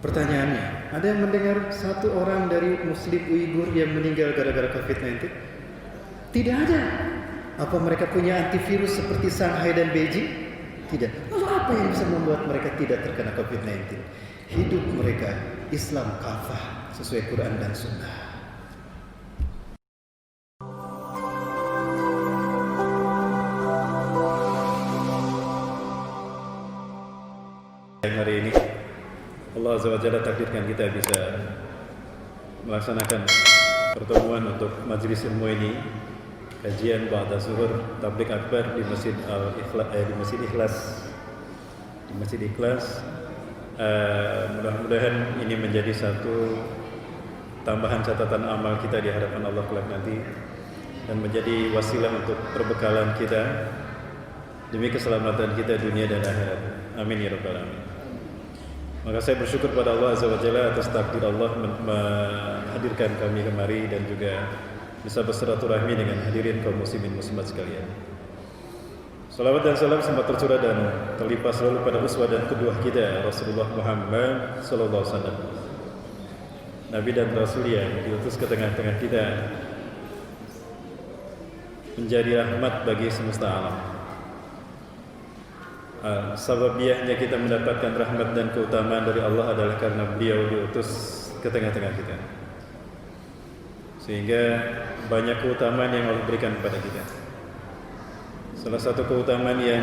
Pertanyaannya, ada yang mendengar satu orang dari Muslim Uighur yang meninggal gara-gara COVID-19? Tidak ada. Apa mereka punya antivirus seperti Shanghai dan Beijing? Tidak. Lalu apa yang bisa membuat mereka tidak terkena COVID-19? Hidup mereka Islam kafah sesuai Quran dan Sunnah. Hari ini Allah Azza wa Jalla takdirkan kita bisa melaksanakan pertemuan untuk majelis ilmu ini, kajian ba'da zuhur tabligh akbar di Masjid Ikhlas. Di Masjid Ikhlas. Mudah-mudahan ini menjadi satu tambahan catatan amal kita di hadapan Allah kelak nanti dan menjadi wasilah untuk perbekalan kita demi keselamatan kita dunia dan akhirat. Amin ya rabbal alamin. Maka saya bersyukur pada Allah Azza wa Jalla atas takdir Allah menghadirkan kami kemari dan juga bisa bersilaturahmi dengan hadirin kaum muslimin muslimat sekalian. Salawat dan salam sempat tercurah dan terlimpah selalu pada uswah dan kedua kita Rasulullah Muhammad sallallahu alaihi wasallam. Nabi dan Rasul yang diutus ke tengah-tengah kita menjadi rahmat bagi semesta alam. Sababiahnya kita mendapatkan rahmat dan keutamaan dari Allah adalah karena beliau diutus ke tengah-tengah kita, sehingga banyak keutamaan yang Allah berikan kepada kita. Salah satu keutamaan yang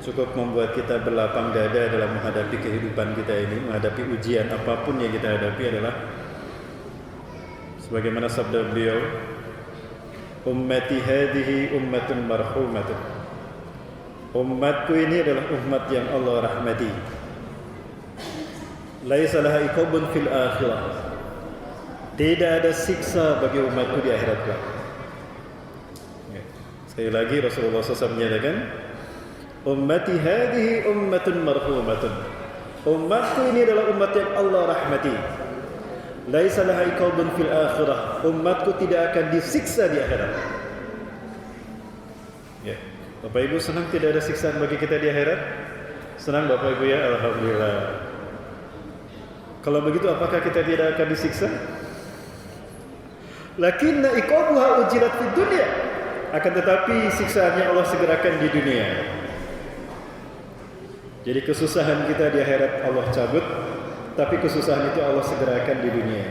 cukup membuat kita berlapang dada dalam menghadapi kehidupan kita ini, menghadapi ujian apapun yang kita hadapi adalah sebagaimana sabda beliau, ummati hadhihi ummatun marhumatun. Umatku ini adalah umat yang Allah rahmati. Laisa laha iqabun fil akhirah. Tidak ada siksa bagi umatku di akhirat kelak. Sekali lagi Rasulullah SAW menyatakan, ummati hadhihi ummatun marhumatun. Umatku ini adalah umat yang Allah rahmati. Laisa laha iqabun fil akhirah. Umatku tidak akan disiksa di akhirat. Ya. Bapak Ibu senang tidak ada siksaan bagi kita di akhirat? Senang Bapak Ibu ya? Alhamdulillah. Kalau begitu apakah kita tidak akan disiksa? Lakinna iqabuha ujilat fid dunya. Akan tetapi siksaannya Allah segerakan di dunia. Jadi kesusahan kita di akhirat Allah cabut, tapi kesusahan itu Allah segerakan di dunia.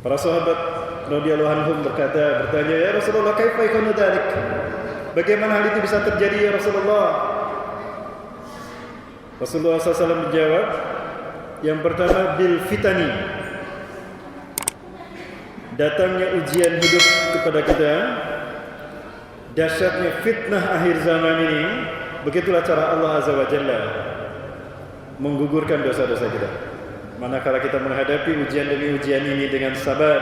Para sahabat radhiyallahu anhum bertanya, ya Rasulullah, kaifa yakunu dzalik? Bagaimana hal itu bisa terjadi ya Rasulullah? Rasulullah SAW menjawab, yang pertama bil fitani, datangnya ujian hidup kepada kita, dahsyatnya fitnah akhir zaman ini. Begitulah cara Allah Azza wa Jalla menggugurkan dosa-dosa kita. Manakala kita menghadapi ujian demi ujian ini dengan sabar,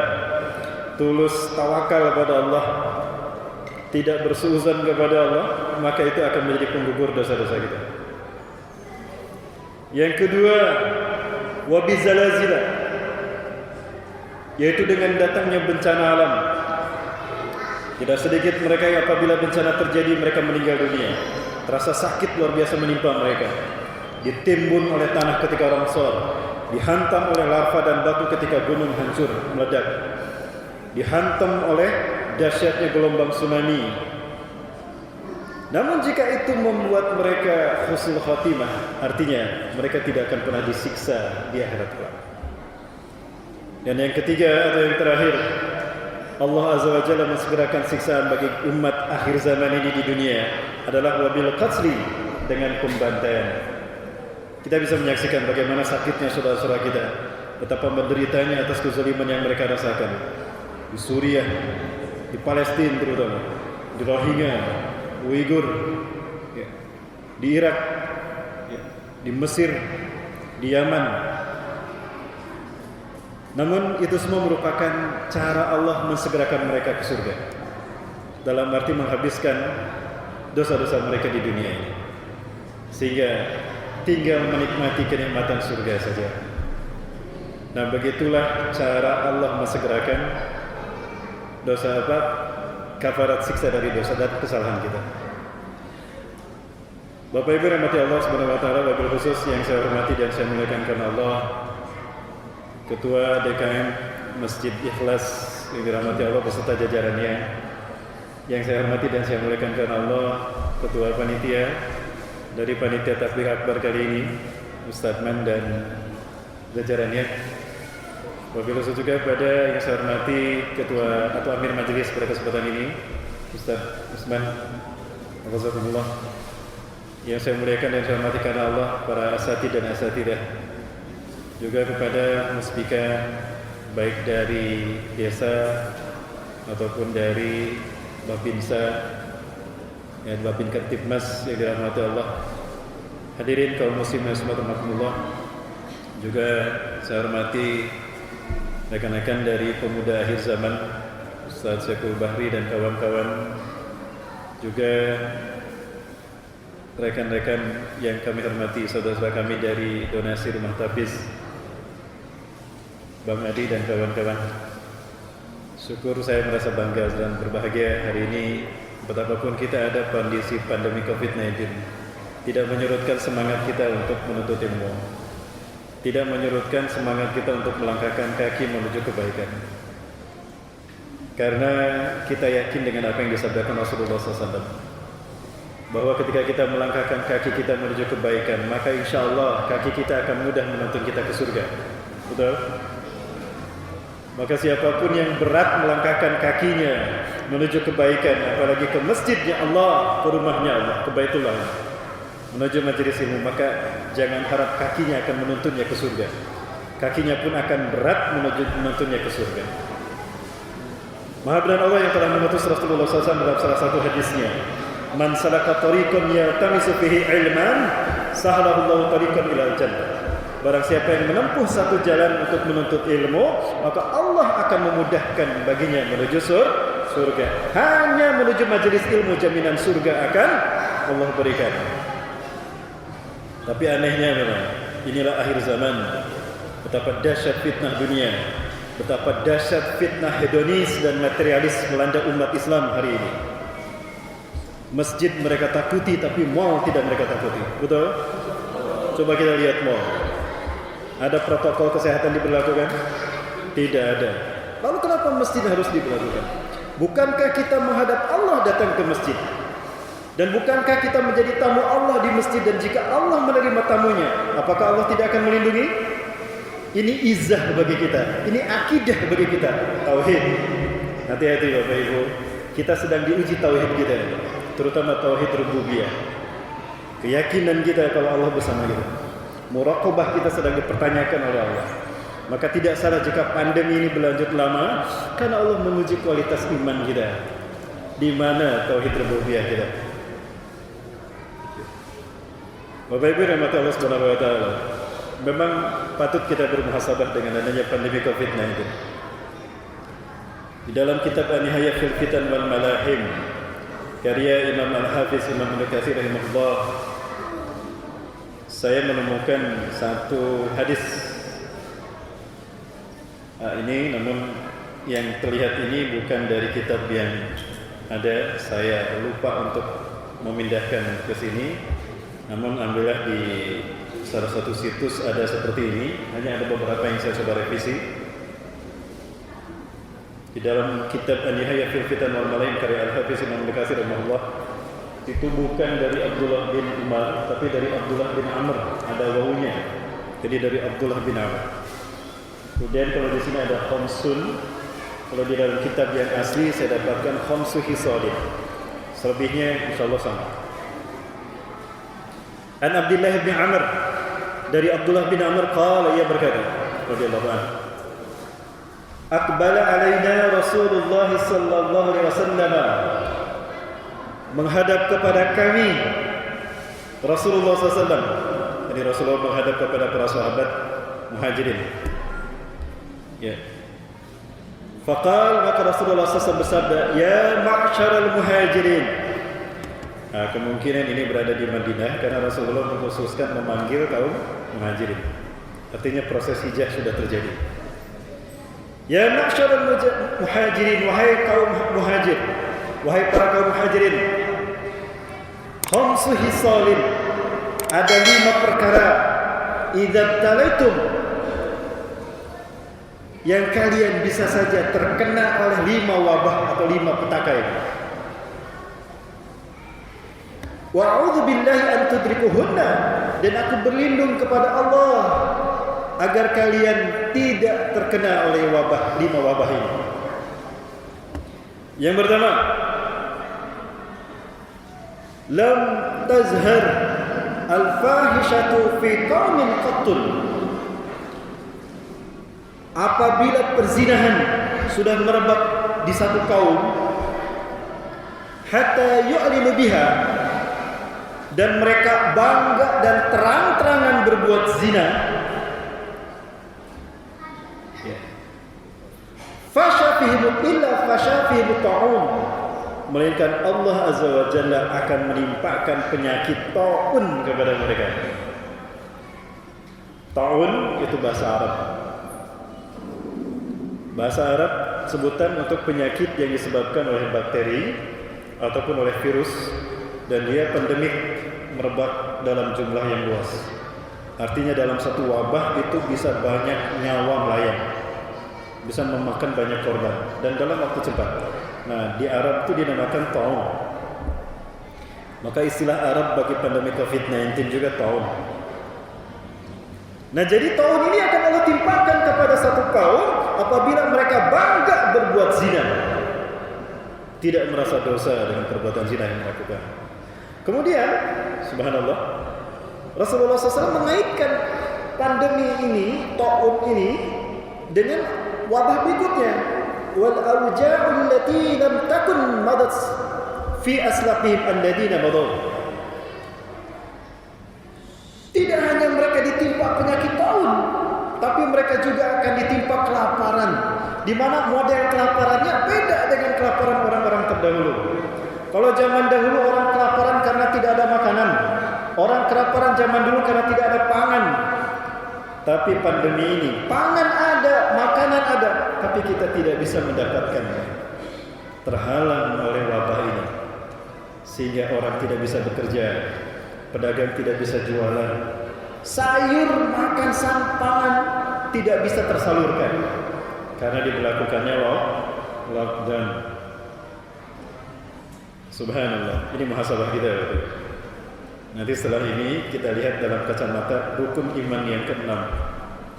tulus tawakal pada Allah, tidak bersuuzon kepada Allah, maka itu akan menjadi penggugur dosa-dosa kita. Yang kedua, wabizalazila, yaitu dengan datangnya bencana alam. Tidak sedikit mereka yang apabila bencana terjadi mereka meninggal dunia. Terasa sakit luar biasa menimpa mereka. Ditimbun oleh tanah ketika longsor, dihantam oleh larva dan batu ketika gunung hancur meledak, dihantam oleh dahsyatnya gelombang tsunami. Namun jika itu membuat mereka husnul khatimah, artinya mereka tidak akan pernah disiksa di akhirat kelak. Dan yang ketiga atau yang terakhir, Allah Azza wa Jalla mensegerakan siksaan bagi umat akhir zaman ini di dunia adalah wabil qatli, dengan pembantaian. Kita bisa menyaksikan bagaimana sakitnya saudara-saudara kita, betapa menderitanya atas kezaliman yang mereka rasakan di Suriah, di Palestina terutama, di Rohingya, Uighur, ya, di Irak, ya, di Mesir, di Yaman. Namun itu semua merupakan cara Allah mensegerakan mereka ke surga, dalam arti menghabiskan dosa-dosa mereka di dunia ini, sehingga tinggal menikmati kenikmatan surga saja. Nah, begitulah cara Allah mensegerakan dosa apa? Kafarat siksa dari dosa dan kesalahan kita. Bapak Ibu rahmati Allah Subhanahu wa taala, wabil khusus yang saya hormati dan saya muliakan karena Allah, Ketua DKM Masjid Ikhlas yang dirahmati Allah beserta jajarannya, yang saya hormati dan saya muliakan karena Allah, Ketua Panitia dari Panitia Takbir Akbar kali ini, Ustadz Man dan jajarannya. Wabil khusus juga pada yang saya hormati Ketua atau Amir Majelis pada kesempatan ini, Ustadz Usman Alhamdulillah. Yang saya muliakan dan saya hormati karena Allah, para asatid dan asatidah, juga kepada muspika baik dari desa ataupun dari Babinsa, Babin Kaptipmas yang dirahmati Allah. Hadirin kaum muslimin rahimakumullah. Juga saya hormati rekan-rekan dari Pemuda Akhir Zaman, Ustaz Syekul Bahri dan kawan-kawan, juga rekan-rekan yang kami hormati, saudara-saudara kami dari donasi rumah tapis, Bang Adi dan kawan-kawan. Syukur saya merasa bangga dan berbahagia hari ini, betapapun kita ada kondisi pandemi COVID-19, tidak menyurutkan semangat kita untuk menuntut ilmu, tidak menyurutkan semangat kita untuk melangkahkan kaki menuju kebaikan. Karena kita yakin dengan apa yang disabdakan Rasulullah SAW, bahwa ketika kita melangkahkan kaki kita menuju kebaikan, maka insya Allah kaki kita akan mudah menuntun kita ke surga. Betul? Maka siapapun yang berat melangkahkan kakinya menuju kebaikan, apalagi ke masjidnya Allah, ke rumahnya Allah, ke Baitullah, menuju majelis ilmu, maka jangan harap kakinya akan menuntunnya ke surga. Kakinya pun akan berat menuntunnya ke surga. Maha benar Allah yang telah mengutus Rasulullah SAW dalam salah satu hadisnya, man salaka tariqan yaltamisu fihi ilman sahalahu Allahu tariqan ilal jannah. Barang siapa yang menempuh satu jalan untuk menuntut ilmu, maka Allah akan memudahkan baginya menuju surga. Hanya menuju majelis ilmu jaminan surga akan Allah berikan. Tapi anehnya memang, inilah akhir zaman. Betapa dahsyat fitnah dunia, betapa dahsyat fitnah hedonis dan materialis melanda umat Islam hari ini. Masjid mereka takuti, tapi mall tidak mereka takuti. Betul? Coba kita lihat mall. Ada protokol kesehatan diberlakukan? Tidak ada. Lalu kenapa masjid harus diberlakukan? Bukankah kita menghadap Allah datang ke masjid? Dan bukankah kita menjadi tamu Allah di masjid? Dan jika Allah menerima tamunya, apakah Allah tidak akan melindungi? Ini izah bagi kita. Ini akidah bagi kita. Tauhid. Hati-hati Bapak Ibu. Kita sedang diuji tauhid kita, terutama tauhid rububiyah. Keyakinan kita kalau Allah bersama kita. Muraqabah kita sedang dipertanyakan oleh Allah. Maka tidak salah jika pandemi ini berlanjut lama, karena Allah menguji kualitas iman kita. Di mana tauhid rububiyah kita? Bapak Ibu rahmati Allah Subhanahu wa taala. Memang patut kita bermuhasabah dengan adanya pandemi COVID-19. Di dalam kitab An-Nihayah fil Fitan wal Malahim, karya Imam Al-Hafiz Imam Ibnu Katsir rahimahullah, saya menemukan satu hadis ini, namun yang terlihat ini bukan dari kitab yang ada, saya lupa untuk memindahkan ke sini. Namun alhamdulillah di salah satu situs ada seperti ini, hanya ada beberapa yang saya coba revisi. Di dalam kitab An-Nihayah fil Fitan wal Malahim karya Al-Hafiz Imam Ibnu Katsir rahimahullah, itu bukan dari Abdullah bin Umar, tapi dari Abdullah bin Amr, ada wawunya. Jadi dari Abdullah bin Amr. Kemudian kalau di sini ada khamsun, kalau di dalam kitab yang asli saya dapatkan khamsu hisalin. Selebihnya insyaallah sama. An Abdullah bin Amr, dari Abdullah bin Amr qala, ia berkata radhiyallahu anhu, aqbala alaina Rasulullah sallallahu alaihi wasallam, menghadap kepada kami Rasulullah SAW. Jadi Rasulullah menghadap kepada para sahabat muhajirin. Ya. Faqal, maka Rasulullah SAW bersabda, ya ma'syaral muhajirin. Nah, kemungkinan ini berada di Madinah karena Rasulullah mengkhususkan memanggil kaum muhajirin. Artinya proses hijrah sudah terjadi. Ya ma'syaral muhajirin, wahai kaum muhajir, wahai para kaum muhajirin, khamsu hisalin, ada 5 perkara idza talaitum yang kalian bisa saja terkena oleh 5 wabah atau 5 petaka ini. Wa a'udzu billahi an tudrikuhunna, dan aku berlindung kepada Allah agar kalian tidak terkena oleh 5 wabah ini. Yang pertama, lam tazhar al-fahishatu fi qaumin qattun. Apabila perzinahan sudah merebak di satu kaum, hatta yu'linu biha, dan mereka bangga dan terang-terangan berbuat zina, fasyafihimu illa fasyafihimu ta'un, melainkan Allah Azza wa Jalla akan menimpakan penyakit ta'un kepada mereka. Ta'un itu bahasa Arab. Bahasa Arab sebutan untuk penyakit yang disebabkan oleh bakteri ataupun oleh virus, dan dia pandemik, merebak dalam jumlah yang luas. Artinya dalam satu wabah itu bisa banyak nyawa melayang, bisa memakan banyak korban dan dalam waktu cepat. Nah, di Arab itu dinamakan ta'un. Maka istilah Arab bagi pandemi COVID-19 juga ta'un. Nah, jadi ta'un ini akan Allah timpakan kepada satu kaum apabila mereka bangga berbuat zina, tidak merasa dosa dengan perbuatan zina yang melakukan. Kemudian, subhanallah, Rasulullah SAW mengaitkan pandemi ini, ta'un ini, dengan wabah berikutnya, wal awja'u allati lam takun madat fi aslafihim alladziina madaw. Tidak hanya mereka ditimpa penyakit taun, tapi mereka juga akan ditimpa kelaparan, di mana model kelaparannya beda dengan kelaparan orang-orang terdahulu. Kalau zaman dahulu orang kelaparan karena tidak ada makanan, orang kelaparan zaman dulu karena tidak ada pangan. Tapi pandemi ini, pangan ada, makanan ada, tapi kita tidak bisa mendapatkannya. Terhalang oleh wabah ini, sehingga orang tidak bisa bekerja, pedagang tidak bisa jualan, sayur, makan, pangan tidak bisa tersalurkan karena diberlakukannya lockdown. Subhanallah, ini muhasabah kita. Nanti setelah ini kita lihat dalam kacamata rukun iman yang ke-6,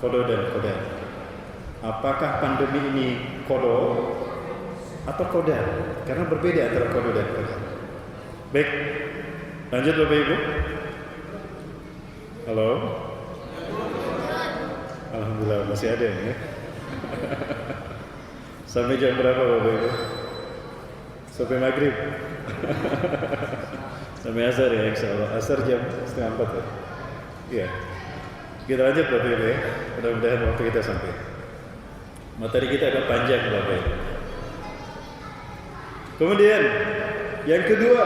qada dan qadar. Apakah pandemi ini qada atau qadar? Karena berbeda antara qada dan qadar. Baik, lanjut Bapak Ibu. Halo. Alhamdulillah masih ada ya. Sampai jam berapa Bapak Ibu? Sampai maghrib. Sampai asar ya, insyaallah. Asar jam 3:30 ya. Iya. Kita lanjut Bapak Ibu ya. Mudah-mudahan waktu kita sampai. Materi kita agak panjang Bapak Ibu. Kemudian yang kedua,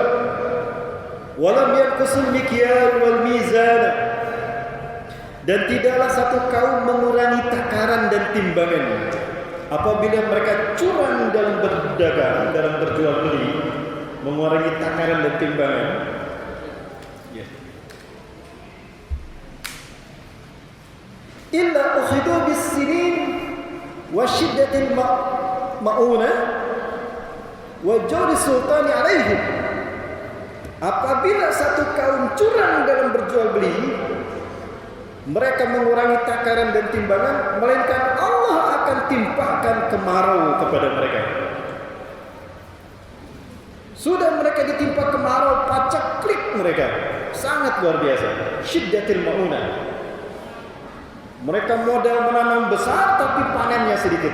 walam yanqusul mikyal wal mizan, dan tidaklah satu kaum mengurangi takaran dan timbangan apabila mereka curang dalam berdagang, dalam berjual beli, mengurangi takaran dan timbangan. Illa ukhidu bis-sinin wa shiddatil ma'unah wa jawri sultani alaihim. Apabila satu kaum curang dalam berjual beli, mereka mengurangi takaran dan timbangan, melainkan Allah akan timpakan kemarau kepada mereka. Sudah mereka ditimpa kemarau, pacaklik mereka, sangat luar biasa. Syiddatil ma'unah. Mereka modal menanam besar tapi panennya sedikit,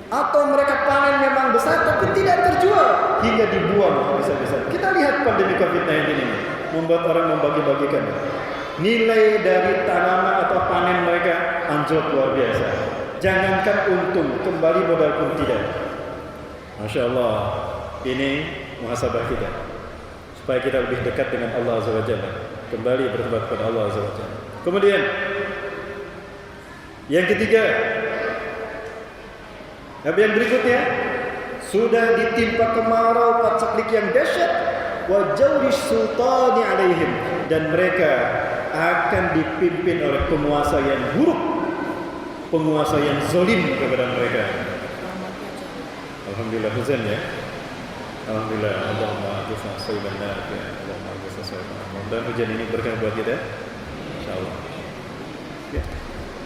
atau mereka panen memang besar tapi tidak terjual hingga dibuang bisa-bisa. Kita lihat pandemi COVID-19 ini membuat orang membagi-bagikan. Nilai dari tanaman atau panen mereka anjlok luar biasa. Jangankan untung, kembali modal pun tidak. Masya Allah, ini muhasabah kita, supaya kita lebih dekat dengan Allah Azza wa Jalla, kembali bertobat kepada Allah Azza wa Jalla. Kemudian yang ketiga, yang berikutnya, sudah ditimpa kemarau pacaklik yang dahsyat, wa jawri sultani alaihim, dan mereka akan dipimpin oleh penguasa yang buruk, penguasa yang zalim kepada mereka. Alhamdulillah hujan ya. Alhamdulillah. Allahumma ghfir sayyiban nafi'. Allahumma ghfir sayyiban. Mudah-mudahan hujan ini berkah buat kita. Insyaallah. Ya.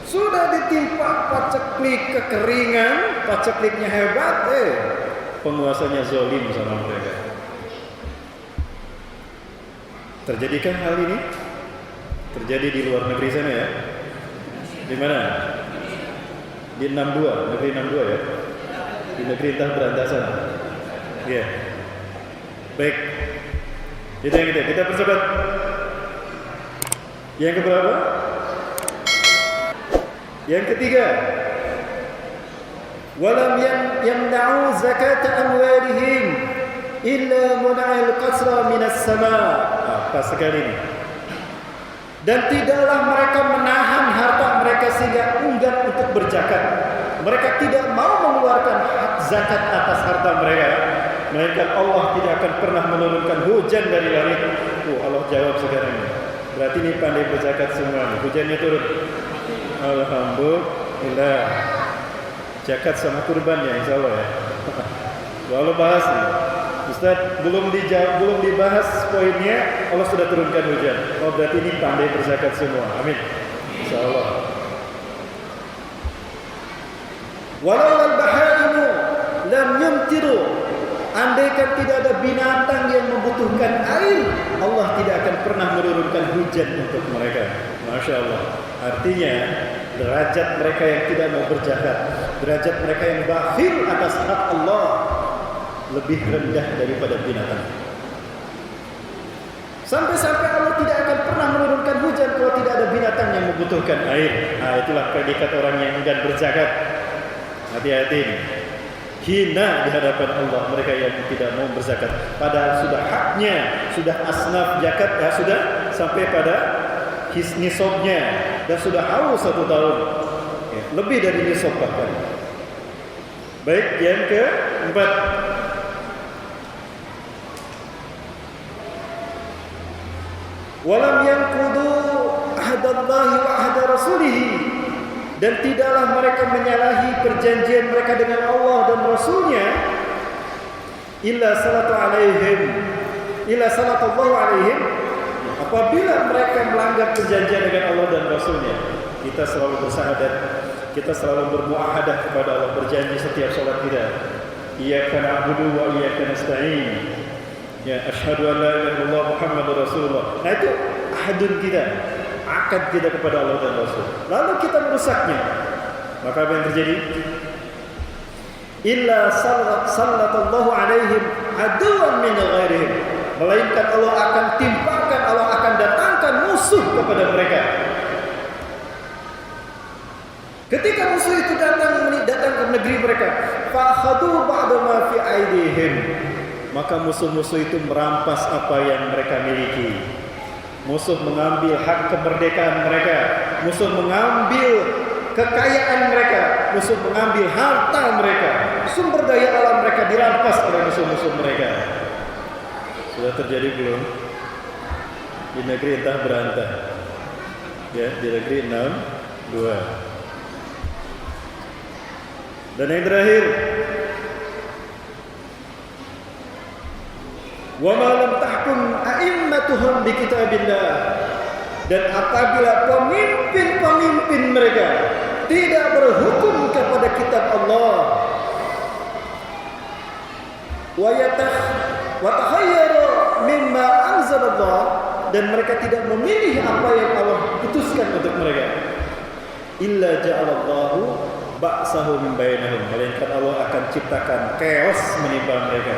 Sudah ditimpa paceklik kekeringan, pacekliknya hebat, penguasanya zalim sama mereka. Terjadikah hal ini? Terjadi di luar negeri sana ya? Di mana? Di 62, negeri 62 ya? Di negeri entah berantasan. Iya. Baik. Itu yang kita percepat. Yang keberapa? Yang ketiga. Walam yamna'u zakat amwalihim illa muna'il qasra minas sama'. Pas sekali ini. Dan tidaklah mereka menahan harta mereka sehingga enggan untuk berzakat. Mereka tidak mau mengeluarkan hak zakat atas harta mereka, melainkan Allah tidak akan pernah menurunkan hujan dari langit. Allah jawab sekarang ini. Berarti ini pandai berzakat semua. Hujannya turun. Alhamdulillah. Zakat sama kurban ya, insya Allah ya. Walau bahas nih, Ustaz belum dibahas poinnya, Allah sudah turunkan hujan. Oh berarti ini pandai berzakat semua. Amin. Insya Allah. Walau al-bahaimu lam yumtiru, andaikan tidak ada binatang yang membutuhkan air, Allah tidak akan pernah menurunkan hujan untuk mereka. Masya Allah. Artinya derajat mereka yang tidak mau berzakat, derajat mereka yang bakhil atas hak Allah lebih rendah daripada binatang. Sampai-sampai Allah tidak akan pernah menurunkan hujan kalau tidak ada binatang yang membutuhkan air. Nah, itulah predikat orang yang enggan berzakat. Hati-hati ini. Hina di hadapan Allah mereka yang tidak mau berzakat. Padahal sudah haknya, sudah asnaf zakat, ya, sudah sampai pada nisabnya dan sudah haul 1 tahun. Ya, lebih dari nisab bahkan. Baik, yang keempat. Walam yanqudu ahdallahi wa ahda rasulih, dan tidaklah mereka menyalahi perjanjian mereka dengan Allah dan Rasulnya, illa salatallahu alaihim, apabila mereka melanggar perjanjian dengan Allah dan Rasulnya. Kita selalu bersahadat, kita selalu bermuahadah kepada Allah, berjanji setiap salat kita, iyyaka na'budu wa iyyaka nasta'in, ya asyhadu an la ilaha illallah Muhammadur Rasulullah. Nah itu ahadun kita, akad kita kepada Allah dan Rasul. Lalu kita merusaknya, maka apa yang terjadi? Illa sallallahu alaihim aduwan min ghairihim, melainkan Allah akan timpakan, Allah akan datangkan musuh kepada mereka. Ketika musuh itu datang ke negeri mereka, fa akhadhu ba'da ma fi aidihim, maka musuh-musuh itu merampas apa yang mereka miliki. Musuh mengambil hak kemerdekaan mereka, musuh mengambil kekayaan mereka, musuh mengambil harta mereka, sumber daya alam mereka dirampas oleh musuh-musuh mereka. Sudah terjadi belum? Di negeri entah berantah. Ya, di negeri 62. Dan yang terakhir, wa ma lam tahkum a'immatuhum bi kitabillah, dan apabila pemimpin-pemimpin mereka tidak berhukum kepada kitab Allah, wa takhayyaru mimma anzalallah, dan mereka tidak memilih apa yang Allah putuskan untuk mereka, illa ja'alallahu ba'sahu min bainahum, melainkan Allah akan ciptakan chaos menimpa mereka.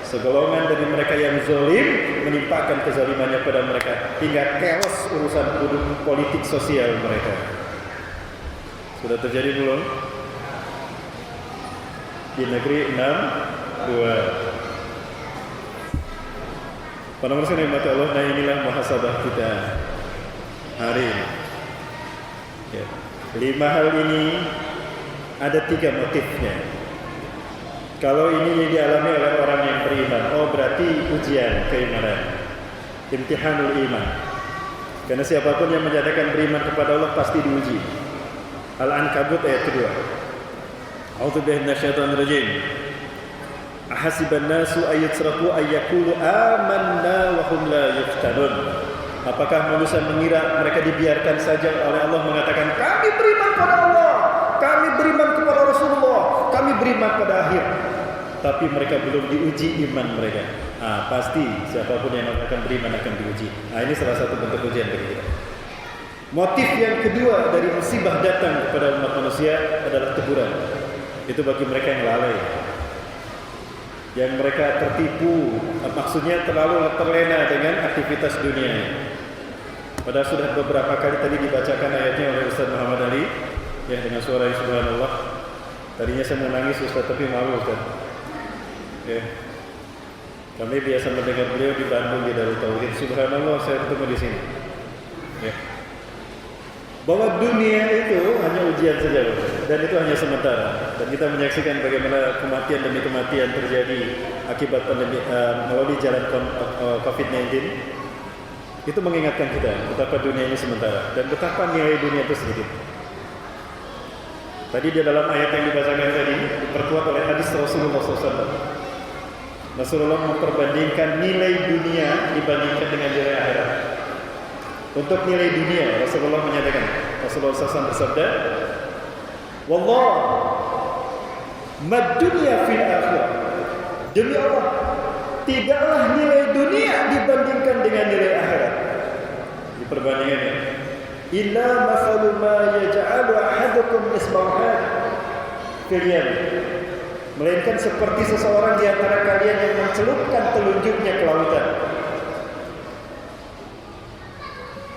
Segolongan dari mereka yang zalim menimpakan kezalimannya pada mereka hingga chaos urusan politik sosial mereka. Sudah terjadi belum? Di negeri 62. Para manusia yang mati Allah, nah inilah muhasabah kita hari ini. Ya. 5 hal ini ada 3 motifnya. Kalau ini dialami oleh orang yang beriman, oh berarti ujian keimanan, imtihanul iman. Karena siapapun yang menyatakan beriman kepada Allah pasti diuji. Al-Ankabut ayat kedua. A'udzubillahi minasyaitonir rajim. Ahasiban nasu ayyutraku ayyaqulu amanna wa hum la yuftanun. Apakah manusia mengira mereka dibiarkan saja oleh Allah mengatakan kami beriman pada Allah, kami beriman kepada Rasulullah, kami beriman pada akhir, tapi mereka belum diuji iman mereka. Pasti siapapun yang akan beriman akan diuji. Ini salah satu bentuk ujian bagi kita. Motif yang kedua dari musibah datang kepada umat manusia adalah teguran. Itu bagi mereka yang lalai, yang mereka tertipu, maksudnya terlalu terlena dengan aktivitas dunia. Padahal sudah beberapa kali tadi dibacakan ayatnya oleh Ustaz Muhammad Ali, ya, dengan suara yang subhanallah. Tadinya saya mau nangis Ustaz, tapi malu Ustaz. Ya. Kami biasa mendengar beliau di Bandung di Darul Tauhid. Subhanallah, saya ketemu di sini. Ya. Bahwa dunia itu hanya ujian saja, dan itu hanya sementara. Dan kita menyaksikan bagaimana kematian demi kematian terjadi akibat pandemi melalui jalan COVID-19. Itu mengingatkan kita betapa dunia ini sementara dan betapa nilai dunia itu sedikit. Tadi di dalam ayat yang dibacakan tadi diperkuat oleh hadis Rasulullah SAW. Rasulullah memperbandingkan nilai dunia dibandingkan dengan nilai akhirat. Untuk nilai dunia, Rasulullah menyatakan, Rasulullah SAW bersabda, "Wallah, mad dunya fil akhirah." Demi Allah, tidaklah nilai dunia dibandingkan dengan nilai akhirat. Di perbandingannya, illa masalu ma yaj'alu ahadukum isbahu fil yam. Melainkan seperti seseorang di antara kalian yang mencelupkan telunjuknya ke lautan.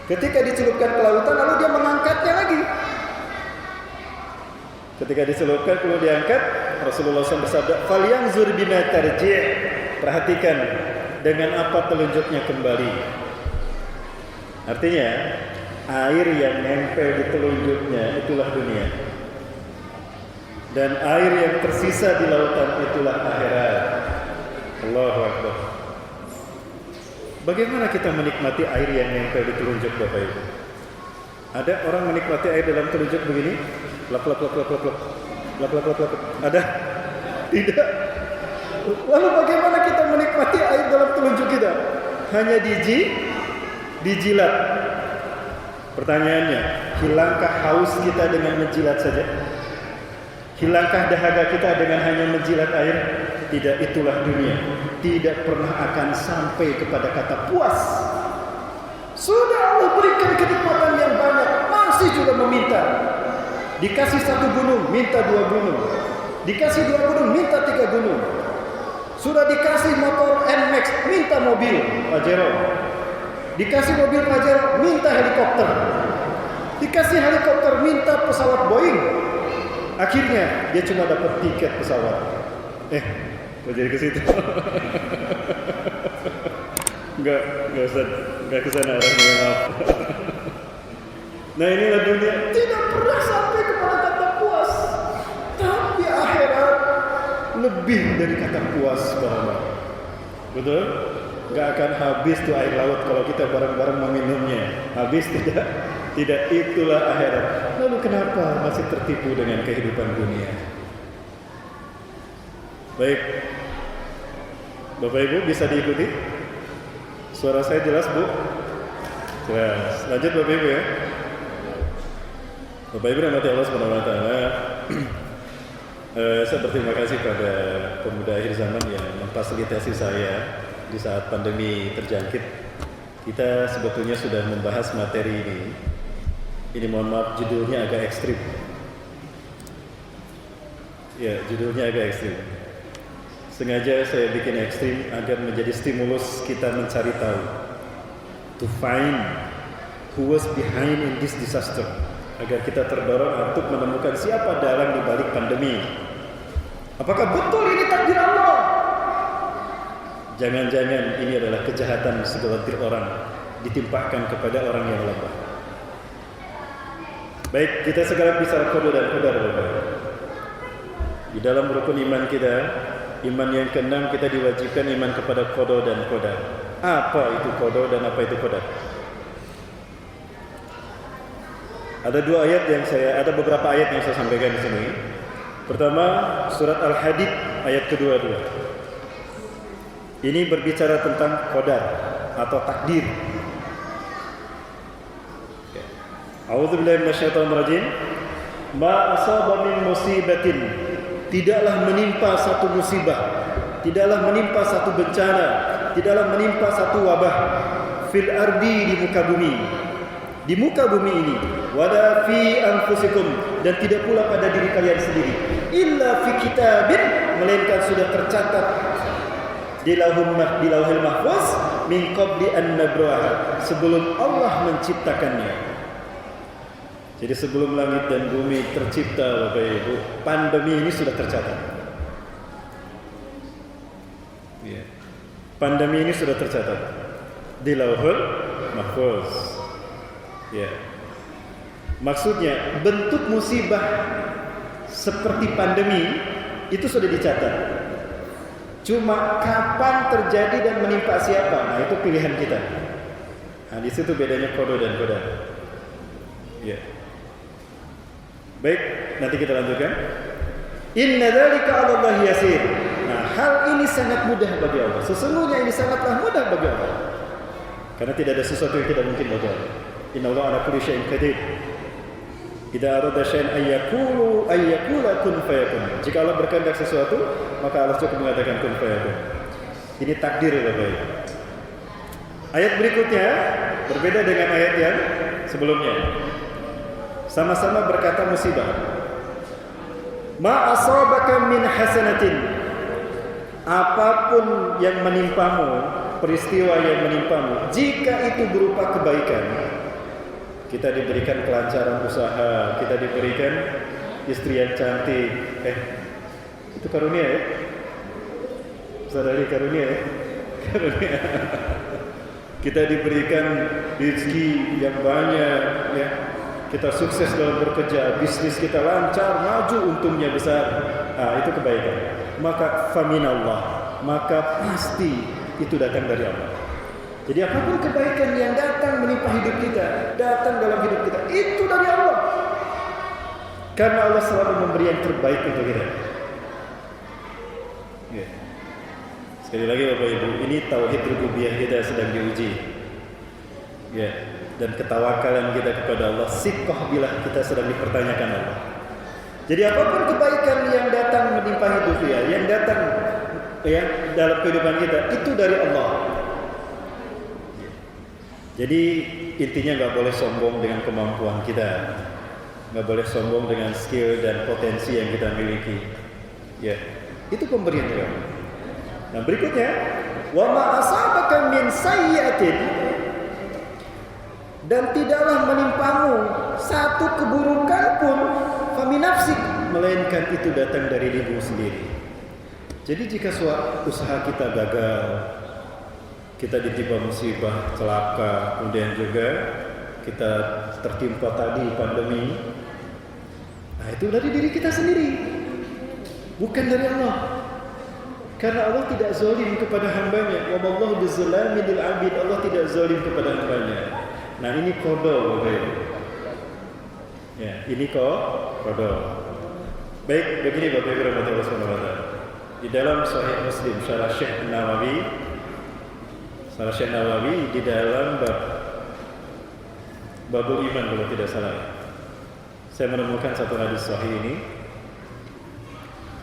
Ketika dicelupkan ke lautan, lalu dia mengangkatnya lagi. Ketika dicelupkan, lalu diangkat, Rasulullah SAW bersabda, "Falyanzur bima tarji'." Perhatikan dengan apa telunjuknya kembali. Artinya, air yang nempel di telunjuknya itulah dunia. Dan air yang tersisa di lautan itulah akhirat. Allahu Akbar. Bagaimana kita menikmati air yang nempel di telunjuk Bapak Ibu? Ada orang menikmati air dalam telunjuk begini? Lap lap lap lap lap lap. Lap lap lap lap. Ada? Tidak. Lalu bagaimana kita menikmati air dalam telunjuk kita? Hanya dijilat. Pertanyaannya, hilangkah haus kita dengan menjilat saja? Hilangkah dahaga kita dengan hanya menjilat air? Tidak, itulah dunia. Tidak pernah akan sampai kepada kata puas. Sudah Allah berikan kenikmatan yang banyak, masih juga meminta. Dikasih 1 gunung, minta 2 gunung. Dikasih 2 gunung, minta 3 gunung. Sudah dikasih motor NMAX, minta mobil Pajero. Dikasih mobil Pajero, minta helikopter. Dikasih helikopter, minta pesawat Boeing. Akhirnya dia cuma dapat tiket pesawat. Kok jadi ke situ? Enggak usah, enggak kesana arahnya, maaf. Nah, inilah dunia, tidak pernah sampai kepada kata puas. Tapi akhirat lebih dari kata puas, Bapak. Betul? Enggak akan habis tuh air laut kalau kita bareng-bareng meminumnya. Habis tidak? Tidak, itulah akhirat. Lalu kenapa masih tertipu dengan kehidupan dunia? Baik, Bapak Ibu bisa diikuti? Suara saya jelas, Bu? Jelas. Lanjut Bapak Ibu ya. Bapak Ibu rahmati Allah Subhanahu wa taala. Saya berterima kasih pada pemuda akhir zaman yang memfasilitasi saya di saat pandemi terjangkit. Kita sebetulnya sudah membahas materi ini. Ini mohon maaf judulnya agak ekstrim. Ya, judulnya agak ekstrim. Sengaja saya bikin ekstrim agar menjadi stimulus kita mencari tahu. To find who was behind in this disaster. Agar kita terdorong untuk menemukan siapa dalang di balik pandemi. Apakah betul ini takdir Allah? Jangan-jangan ini adalah kejahatan segelintir orang ditimpakan kepada orang yang lemah. Baik, kita segera bicara qada dan qadar, Bapak. Di dalam rukun iman kita, iman yang keenam, kita diwajibkan iman kepada qada dan qadar. Apa itu qada dan apa itu qadar? Ada beberapa ayat yang saya sampaikan di sini. Pertama, surat Al-Hadid ayat kedua-dua. Ini berbicara tentang qadar atau takdir. A'udzubillahi minasyaitonir rajim. Ma asaba min musibatin, tidaklah menimpa satu musibah, tidaklah menimpa satu bencana, tidaklah menimpa satu wabah fil ardi, di muka bumi ini, wala fi anfusikum, dan tidak pula pada diri kalian sendiri, illa fi kitabin, melainkan sudah tercatat di lauhil mahfuz min qabli an nabraha, sebelum Allah menciptakannya. Jadi sebelum langit dan bumi tercipta, Bapak Ibu, pandemi ini sudah tercatat. Ya. Pandemi ini sudah tercatat di lauhul mahfuz. Ya. Maksudnya bentuk musibah seperti pandemi itu sudah dicatat. Cuma kapan terjadi dan menimpa siapa, nah itu pilihan kita. Nah, di situ bedanya qada dan qadar. Ya. Baik, nanti kita lanjutkan. Inna dzalika 'ala Allah yasir. Nah, hal ini sangat mudah bagi Allah. Sesungguhnya ini sangatlah mudah bagi Allah. Karena tidak ada sesuatu yang tidak mungkin bagi Allah. Inna Allah 'ala kulli syai'in qadir. Idza arada syai'an ayyakula kun fayakun. Jika Allah berkehendak sesuatu, maka Allah cukup mengatakan kun fayakun. Ini takdir ya Bapak Ibu. Ayat berikutnya berbeda dengan ayat yang sebelumnya. Sama-sama berkata musibah. Ma asabaka min hasanatin, apapun yang menimpamu, peristiwa yang menimpamu, jika itu berupa kebaikan, kita diberikan kelancaran usaha, kita diberikan istri yang cantik, itu karunia ya? Saudari karunia ya? Karunia. Kita diberikan rezeki yang banyak ya. Kita sukses dalam bekerja, bisnis kita lancar, maju, untungnya besar. Nah, itu kebaikan. Maka faminallah, maka pasti itu datang dari Allah. Jadi apapun kebaikan yang datang menimpa hidup kita, datang dalam hidup kita, itu dari Allah. Karena Allah selalu memberi yang terbaik untuk kita. Ya. Sekali lagi Bapak Ibu, ini tauhid rububiyah kita sedang diuji. Ya. Dan ketawakalan kita kepada Allah, siqah bila kita sedang dipertanyakan Allah. Jadi apapun kebaikan yang datang menimpa hidup kita, yang datang ya dalam kehidupan kita, itu dari Allah. Jadi intinya nggak boleh sombong dengan kemampuan kita, nggak boleh sombong dengan skill dan potensi yang kita miliki. Ya, itu pemberian dari Allah. Nah berikutnya, wa ma asabaka min sayyi'atin, dan tidaklah menimpamu satu keburukan pun faminafsik, melainkan itu datang dari dirimu sendiri. Jadi jika usaha kita gagal, kita ditimpa musibah, celaka, kemudian juga kita tertimpa tadi pandemi, nah itu dari diri kita sendiri, bukan dari Allah. Karena Allah tidak zalim kepada hambanya. Wa mallahu bizzalamin lil 'abid. Allah tidak zalim kepada hambanya. Nah ini qada, ya ini qada. Baik, begini Bapak Ibu rahimahullah subhanahu wa ta'ala. Di dalam Sahih Muslim syarah Syekh Nawawi di dalam babul iman kalau tidak salah, saya menemukan satu hadis sahih ini.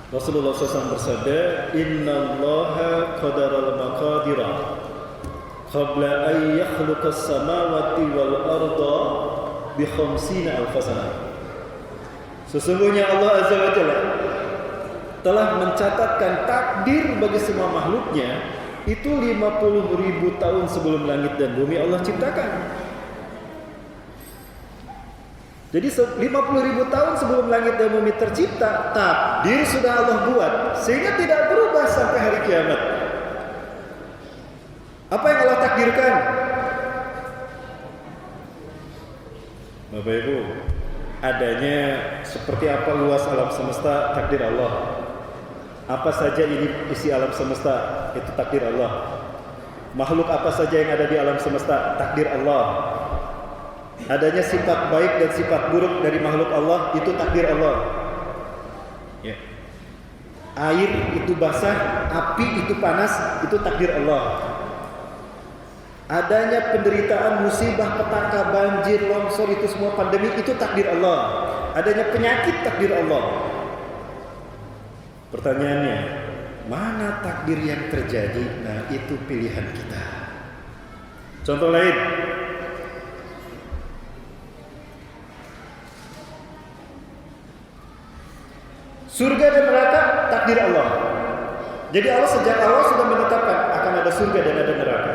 Rasulullah SAW bersabda, Inna Allaha qadaral maqadira qabla an yakhluqa as-samawati wal arda bi 50 alf sanah. Sesungguhnya Allah Azza wa Jalla telah mencatatkan takdir bagi semua makhluknya itu 50.000 tahun sebelum langit dan bumi Allah ciptakan. Jadi 50.000 tahun sebelum langit dan bumi tercipta, takdir sudah Allah buat sehingga tidak berubah sampai hari kiamat. Apa yang Allah takdirkan? Bapak Ibu, adanya seperti apa luas alam semesta, takdir Allah. Apa saja ini isi alam semesta, itu takdir Allah. Makhluk apa saja yang ada di alam semesta, takdir Allah. adanya sifat baik dan sifat buruk dari makhluk Allah, itu takdir Allah. Ya. Air itu basah, api itu panas, itu takdir Allah. Adanya penderitaan, musibah, petaka, banjir, longsor, itu semua pandemi, itu takdir Allah. Adanya penyakit, takdir Allah. Pertanyaannya, mana takdir yang terjadi? Nah, itu pilihan kita. Contoh lain, surga dan neraka takdir Allah. Jadi Allah sejak awal sudah menetapkan akan ada surga dan ada neraka.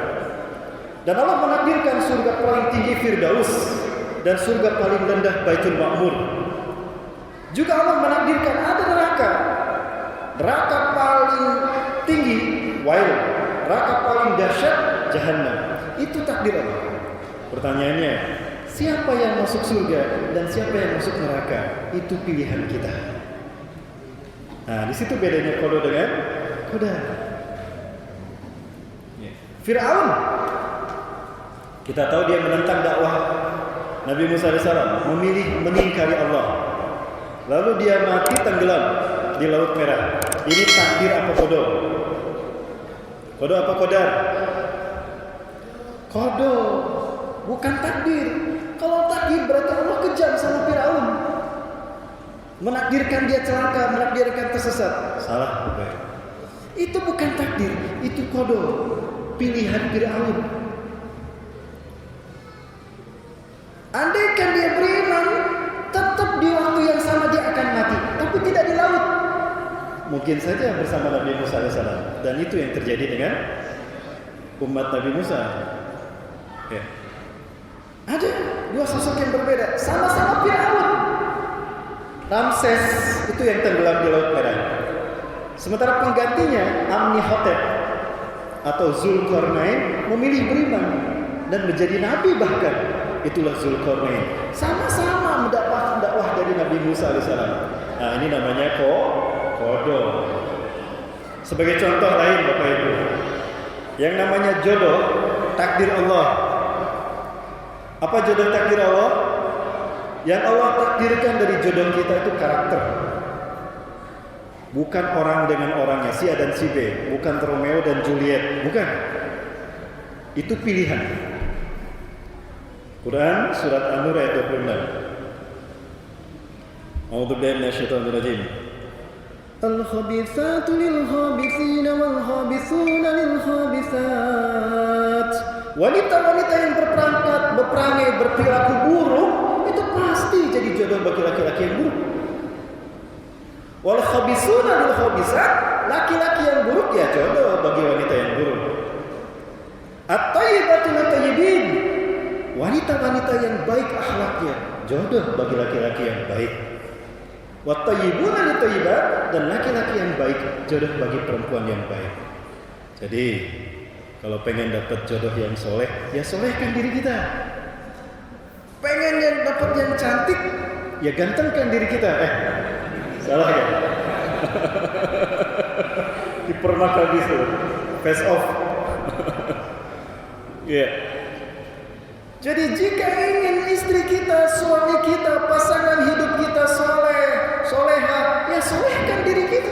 Dan Allah menakdirkan surga paling tinggi Firdaus dan surga paling rendah Baitul Ma'mur. Juga Allah menakdirkan ada neraka. Neraka paling tinggi Wail, neraka paling dahsyat Jahannam. Itu takdir Allah. Pertanyaannya, siapa yang masuk surga dan siapa yang masuk neraka? Itu pilihan kita. Nah, di situ bedanya qada dengan qadar. Fir'aun, kita tahu dia menentang dakwah Nabi Musa AS, memilih mengingkari Allah. Lalu dia mati tenggelam di Laut Merah. Ini takdir apa qada? Qada apa qadar? Qada, bukan takdir. Kalau takdir berarti Allah kejam sama Fir'aun, menakdirkan dia celaka, menakdirkan tersesat. Salah, bukan. Itu bukan takdir, itu qada, pilihan Fir'aun. Andaikan dia beriman, tetap di waktu yang sama dia akan mati, tapi tidak di laut. Mungkin saja bersama Nabi Musa AS. Dan itu yang terjadi dengan umat Nabi Musa. Ya. Ada dua sosok yang berbeda, sama-sama Fir'aun. Ramses itu yang tenggelam di Laut Merah. Sementara penggantinya Amnihotep atau Zulkarnain memilih beriman dan menjadi nabi bahkan. Itulah Zulkarnain. Sama-sama mendapat dakwah dari Nabi Musa AS. Nah, ini namanya qada. Sebagai contoh lain Bapak Ibu, yang namanya jodoh takdir Allah. Apa jodoh takdir Allah? Yang Allah takdirkan dari jodoh kita itu karakter. Bukan orang dengan orangnya, si A dan si B, bukan Romeo dan Juliet, bukan. Itu pilihan. Quran surat An-Nur ayat 26. A'udzubillahi minasyaitonir rajim. Al-khabithatu lil-khabithina wal-khabithuna lil-khabithat. Wanita-wanita yang berperangai, berperilaku buruk, itu pasti jadi jodoh bagi laki-laki yang buruk. Wal-khabithuna lil-khabithat, laki-laki yang buruk ya jodoh bagi wanita yang buruk. At-thayyibatu lit-thayyibin, wanita-wanita yang baik akhlaknya jodoh bagi laki-laki yang baik. Wat-thayyibuna lit-thayyibat, dan laki-laki yang baik jodoh bagi perempuan yang baik. Jadi kalau pengen dapat jodoh yang soleh, ya solehkan diri kita. Pengen yang dapat yang cantik, ya gantengkan diri kita. Salah ya? Dipermakal gitu, face off. Ya. Jadi jika ingin istri kita, suami kita, pasangan hidup kita soleh, soleha, ya solehkan diri kita.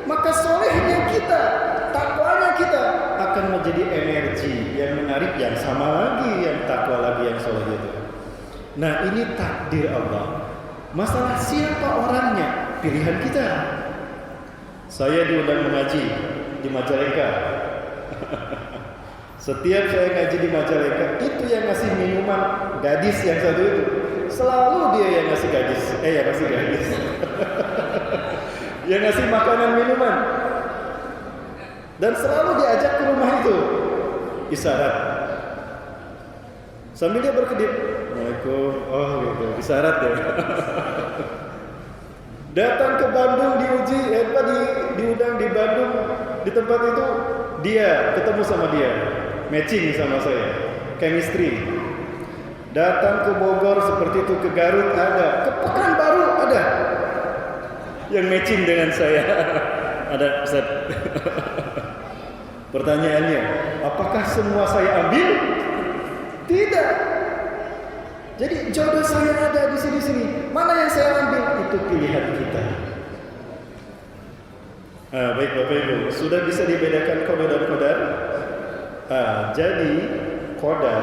Maka solehnya kita, takwanya kita akan menjadi energi yang menarik, yang sama lagi, yang takwa lagi, yang soleh itu. Nah, ini takdir Allah. Masalah siapa orangnya, pilihan kita. Saya diundang mengaji di Majalengka. Setiap saya ngaji di Majalengka, itu yang ngasih minuman gadis yang satu itu. Selalu dia yang ngasih gadis. Yang ngasih gadis. Yang ngasih makanan minuman. Dan selalu diajak ke rumah itu. Isyarat. Sambil dia berkedip. Assalamualaikum. Oh gitu, isyarat ya. Datang ke Bandung diuji, diundang di Bandung, di tempat itu dia ketemu sama dia, matching sama saya, chemistry. Datang ke Bogor seperti itu, ke Garut ada, ke Pekanbaru ada, yang matching dengan saya. Ada Ustaz. Pertanyaannya, apakah semua saya ambil? Tidak. Jadi jodoh saya ada di sini-sini. Mana yang saya ambil? Itu pilihan kita. Baik Bapak Ibu, sudah bisa dibedakan qada dan qadar? Jadi qadar,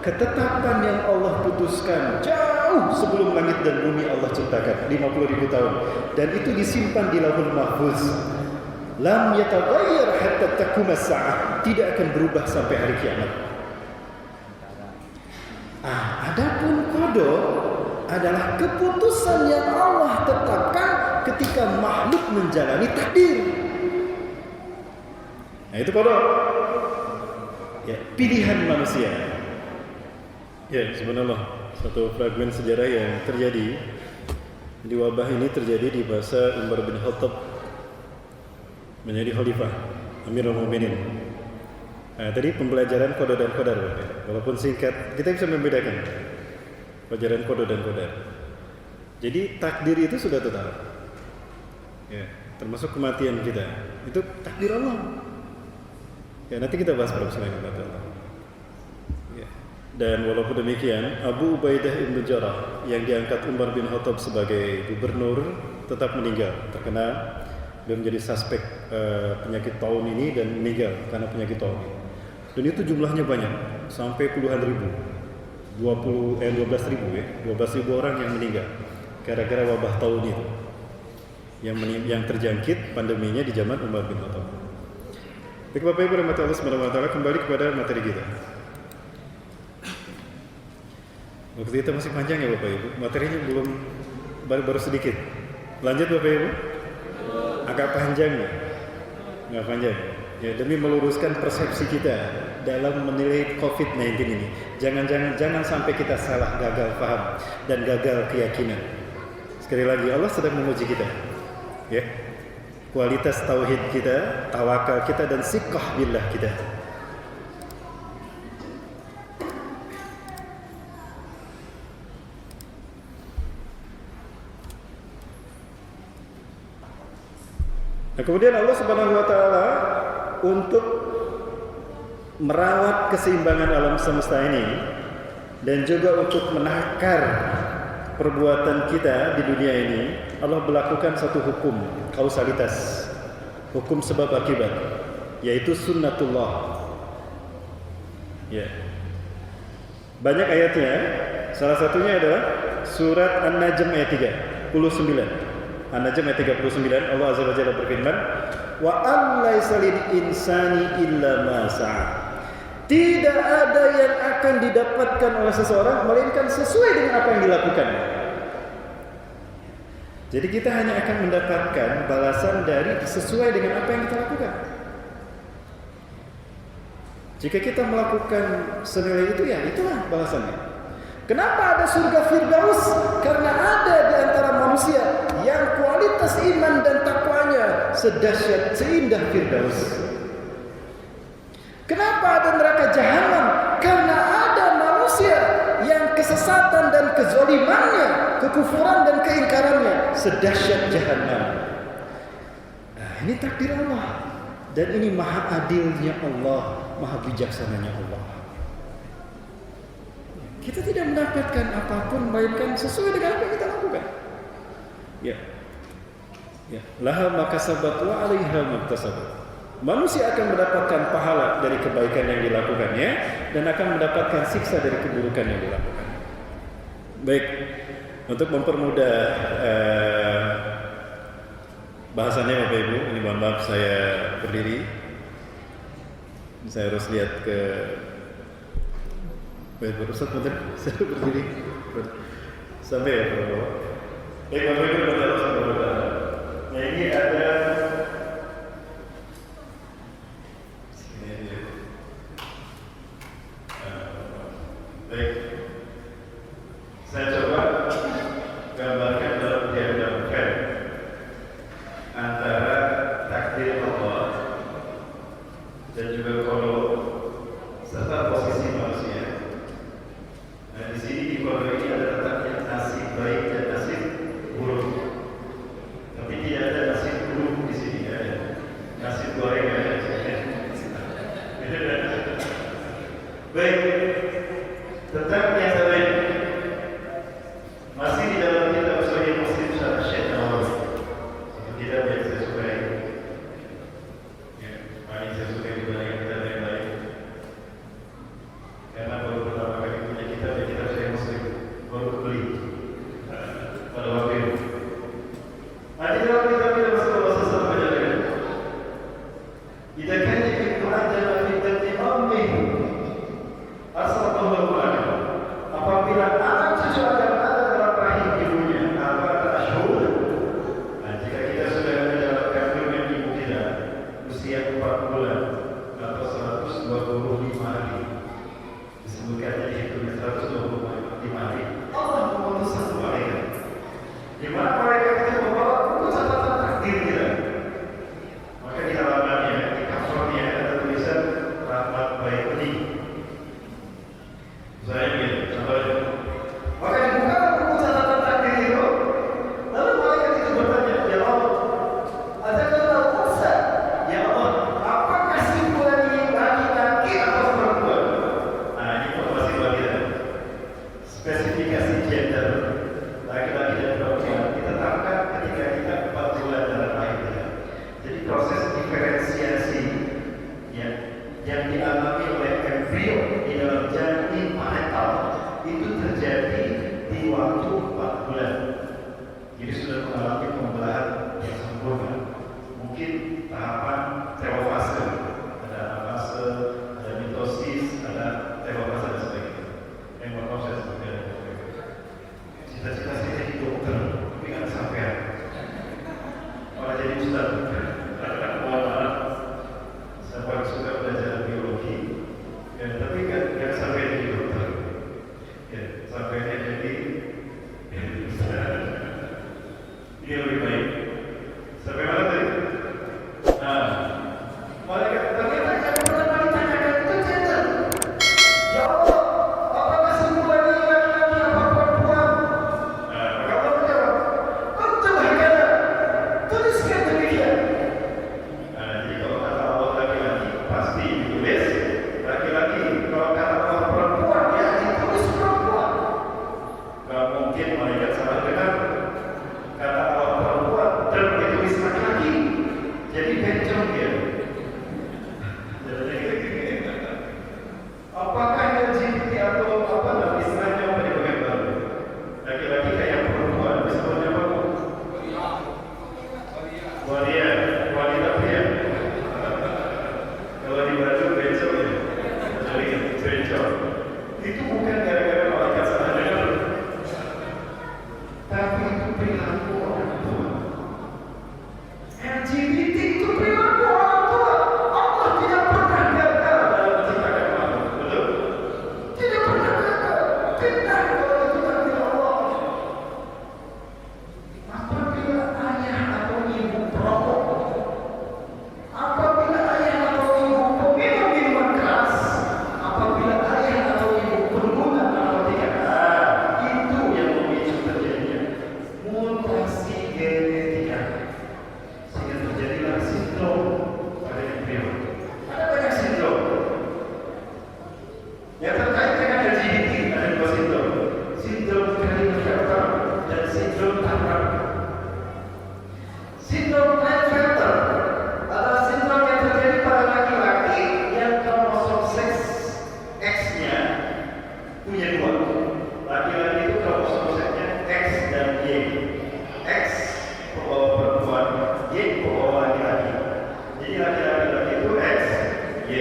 ketetapan yang Allah putuskan jauh sebelum langit dan bumi Allah ciptakan 50.000 tahun, dan itu disimpan di Lauhul Mahfuz. Lam yataghayyar hatta taqum as-sa'ah, tidak akan berubah sampai hari kiamat. Adapun qada adalah keputusan yang Allah tetapkan ketika makhluk menjalani takdir. Nah, itu qada. Ya, pilihan manusia. Ya, subhanallah, satu fragmen sejarah yang terjadi di wabah ini terjadi di masa Umar bin Khattab menjadi khalifah, Amirul Mukminin. Nah, tadi pembelajaran qada dan qadar, walaupun singkat, kita bisa membedakan pelajaran qada dan qadar. Jadi takdir itu sudah tetap, ya, termasuk kematian kita, itu takdir Allah. Ya, nanti kita bahas pada kesempatan Allah. Ya. Dan walaupun demikian, Abu Ubaidah ibn Jarrah yang diangkat Umar bin Khattab sebagai gubernur tetap meninggal, terkena dan menjadi suspek penyakit taun ini dan meninggal karena penyakit taun ini. Dan itu jumlahnya banyak, sampai puluhan ribu, 12.000 ya, 12.000 orang yang meninggal gara-gara wabah taun itu yang terjangkit pandeminya di zaman Umar bin Khattab. Baik Bapak Ibu rahmati Allah Subhanahu wa taala, kembali kepada materi kita. Waktu kita masih panjang ya Bapak Ibu, materinya baru sedikit. Lanjut Bapak Ibu. Agak panjang ya, nggak panjang. Ya, demi meluruskan persepsi kita dalam menilai COVID-19 ini. Jangan sampai kita salah, gagal paham dan gagal keyakinan. Sekali lagi, Allah sedang menguji kita. Ya, kualitas tauhid kita, tawakal kita, dan siqah billah kita. Nah, kemudian Allah Subhanahu wa taala untuk merawat keseimbangan alam semesta ini dan juga untuk menakar perbuatan kita di dunia ini, Allah melakukan satu hukum kausalitas, hukum sebab akibat, yaitu sunnatullah. Ya. Banyak ayatnya, salah satunya adalah surat An-Najm ayat 39. An-Najm ayat 39, Allah Azza wa Jalla berfirman, "Wa an laisa lil insani illa ma sa'a." Tidak ada yang akan didapatkan oleh seseorang melainkan sesuai dengan apa yang dilakukan. Jadi kita hanya akan mendapatkan balasan dari sesuai dengan apa yang kita lakukan. Jika kita melakukan senilai itu, ya itulah balasannya. Kenapa ada surga Firdaus? Karena ada di antara manusia yang kualitas iman dan takwanya sedahsyat, seindah Firdaus. Kenapa ada neraka Jahanam? Karena ada manusia yang kesesatan dan kezalimannya, kekufuran dan keingkarannya sedahsyat Jahanam. Nah, ini takdir Allah. Dan ini maha adilnya Allah, maha bijaksananya Allah. Kita tidak mendapatkan apapun melainkan sesuai dengan apa yang kita lakukan. Ya. Ya, laha makasabat wa 'alaiha maktasabat. Manusia akan mendapatkan pahala dari kebaikan yang dilakukannya dan akan mendapatkan siksa dari keburukan yang dilakukan. Baik, untuk mempermudah bahasannya Bapak Ibu, ini mohon maaf saya berdiri. Saya harus lihat ke baik, Ustaz, bentar, saya berdiri sampai ya Bapak. Baik, Bapak Ibu berdoa semoga. Nah, ini ada baik. Saya coba gambarkan dalam diagramkan antara takdir Allah dan juga qada serta posisi manusia. Nah, di sini di qada ini ada letaknya nasib baik dan nasib buruk. Tapi tidak ada nasib Al-Waqil. Ada dalam kitab Rasulullah SAW menjelaskan, "Jika kan itu adalah fitrah imamih, asal pembangunan. Apabila anak cucu akan ada dalam rahim ibunya, apa asyhur? Nah, jika kita sudah menjalankan kandungan ibu kita usia 4 bulan atau 125 hari, disebutkannya itu 125 hari, Allah mengutus satu malaikat, di mana malaikat itu membawa buku catatan takdir kita. Maka di halamannya, di covernya ada tulisan Rahmat Baikuni. Saya ingin contohnya. Maka dibuka buku catatan takdir itu, lalu malaikat itu bertanya, "Ya Allah, adakah al-Qursa? Ya Allah, apakah simpulan ini laki-laki atau perempuan?" Nah, ini informasi bagi kita. Spesifikasi gender laki-laki dan perempuan ditetapkan ketika kita 4 bulan dalam rahim kita. Jadi proses diferensiasi yang dialami oleh embrio di dalam janin parental itu terjadi di waktu 4 bulan. Jadi sudah mengalami pembelahan yang sempurna. Mungkin tahapan telofase, ada anafase, ada mitosis, ada telofase dan sebagainya. Yang berproses seperti itu. Cita-cita saya jadi dokter, tapi nggak sampai. Malah jadi ustaz. Mohon maaf, saya paling suka belajar biologi, ya, tapi nggak sampai jadi dokter. Ya, sampai jadi ustaz. Ini lebih baik. Sampai mana tadi? Nah, malaikat ternyata yang pertama ditanyakan itu gender. Ya Allah, apakah simpulan ini laki-laki apa perempuan? Nah, maka Allah menjawab, "Betul hakana, tuliskan demikian." Nah, jadi kalau kata Allah laki-laki, pasti ditulis laki-laki. Kalau kata Allah perempuan, ya ditulis perempuan. Gak mungkin malaikat salah dengar. Kata Allah perempuan dan ditulis laki-laki, jadi bencong dia. Apakah LGBT atau apa nama istilahnya apa dipakai baru? Laki-laki kayak perempuan, disebutnya apa? Waria, wanita pria. Kalau di baju bencong ya, jadi bencong. Itu bukan gara-gara malaikat salah dengar, tapi itu perilaku orang tua. LGBT itu perilaku orang tua. Allah tidak pernah gagal dalam menciptakan makhluk, betul? Tidak pernah gagal. Benar kalau itu takdir Allah. Apabila ayah atau ibu perokok, apabila ayah atau ibu peminum minuman keras, apabila ayah atau ibu pengguna narkotika, itu yang memicu terjadinya mutasi genetika, sehingga terjadilah sindrom pada embrio. Ada banyak sindrom yang terkait dengan LGBT. Ada 2 sindrom, sindrom Klinefelter dan sindrom Turner. Sindrom Klinefelter adalah sindrom yang terjadi pada laki-laki yang kromosom seks X-nya punya 2. Laki-laki itu kromosom seksnya X dan Y. X pembawa perempuan, Y pembawa laki-laki. Jadi laki-laki itu X, Y.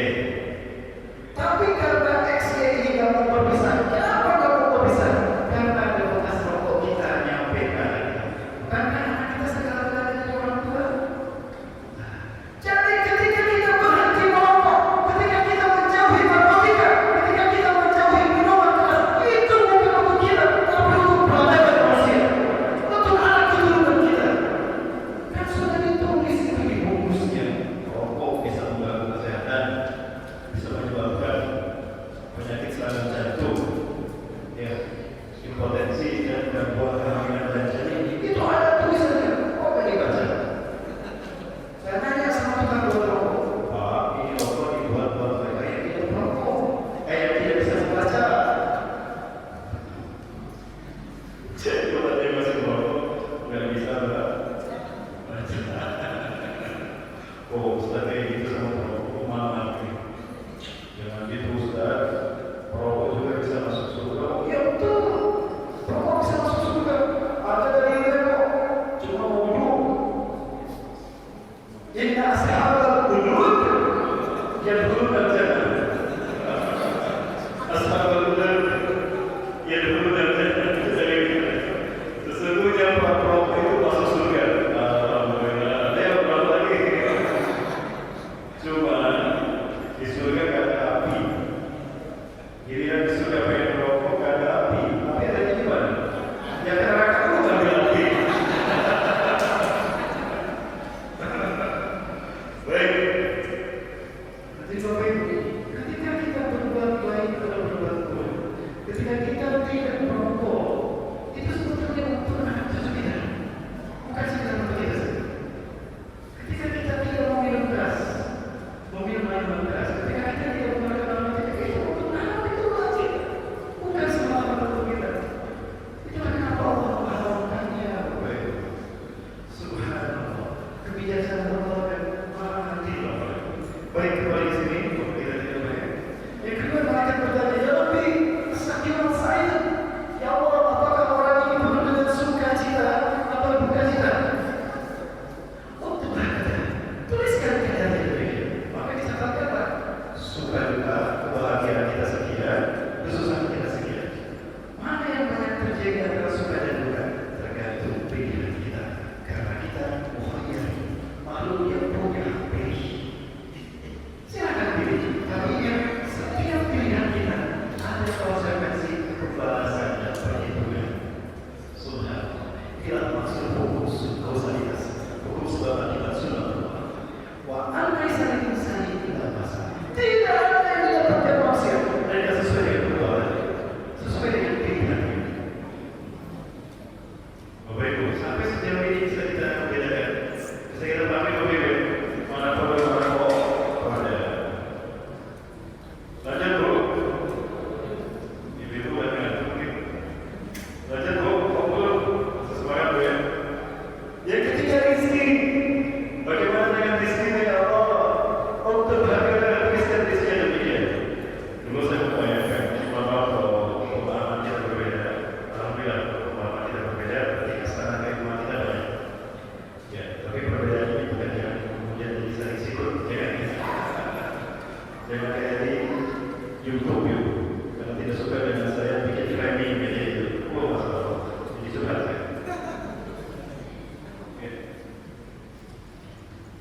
Tapi karena X, Y ini nggak mau berpisah. Kenapa nggak mau berpisah? Karena ada bekas rokok kita nyampe kan. Wa al-insani insani illa masa. Tidak ada yang didapatkan manusia mereka sesuai dengan perbuatan, sesuai dengan keinginan. Bapak Ibu, sampai sejauh ini bisa kita bedakan. Bisa kita pahami Bapak Ibu, mana perlu mana kok ada. Lanjut Bu, Ibu dan mungkin. Lanjut Bu, fokus semangat Bu ya. Yang ketiga rezeki. Bagaimana dengan rezeki dari Allah? Untuk berharga dengan Kristen rezeki yang demikian. Dulu saya membayangkan, maaf kalau pemahaman kita berbeda. Alhamdulillah pemahaman kita berbeda. Berarti kesana keilmuan kita banyak. Ya, tapi perbedaan ini bukan yang kemudian jadi saling sikut. Jangan kayak di YouTube ya. Kalau tidak suka dengan saya bikin framing gitu itu. Oh masalah. Jadi suka saya.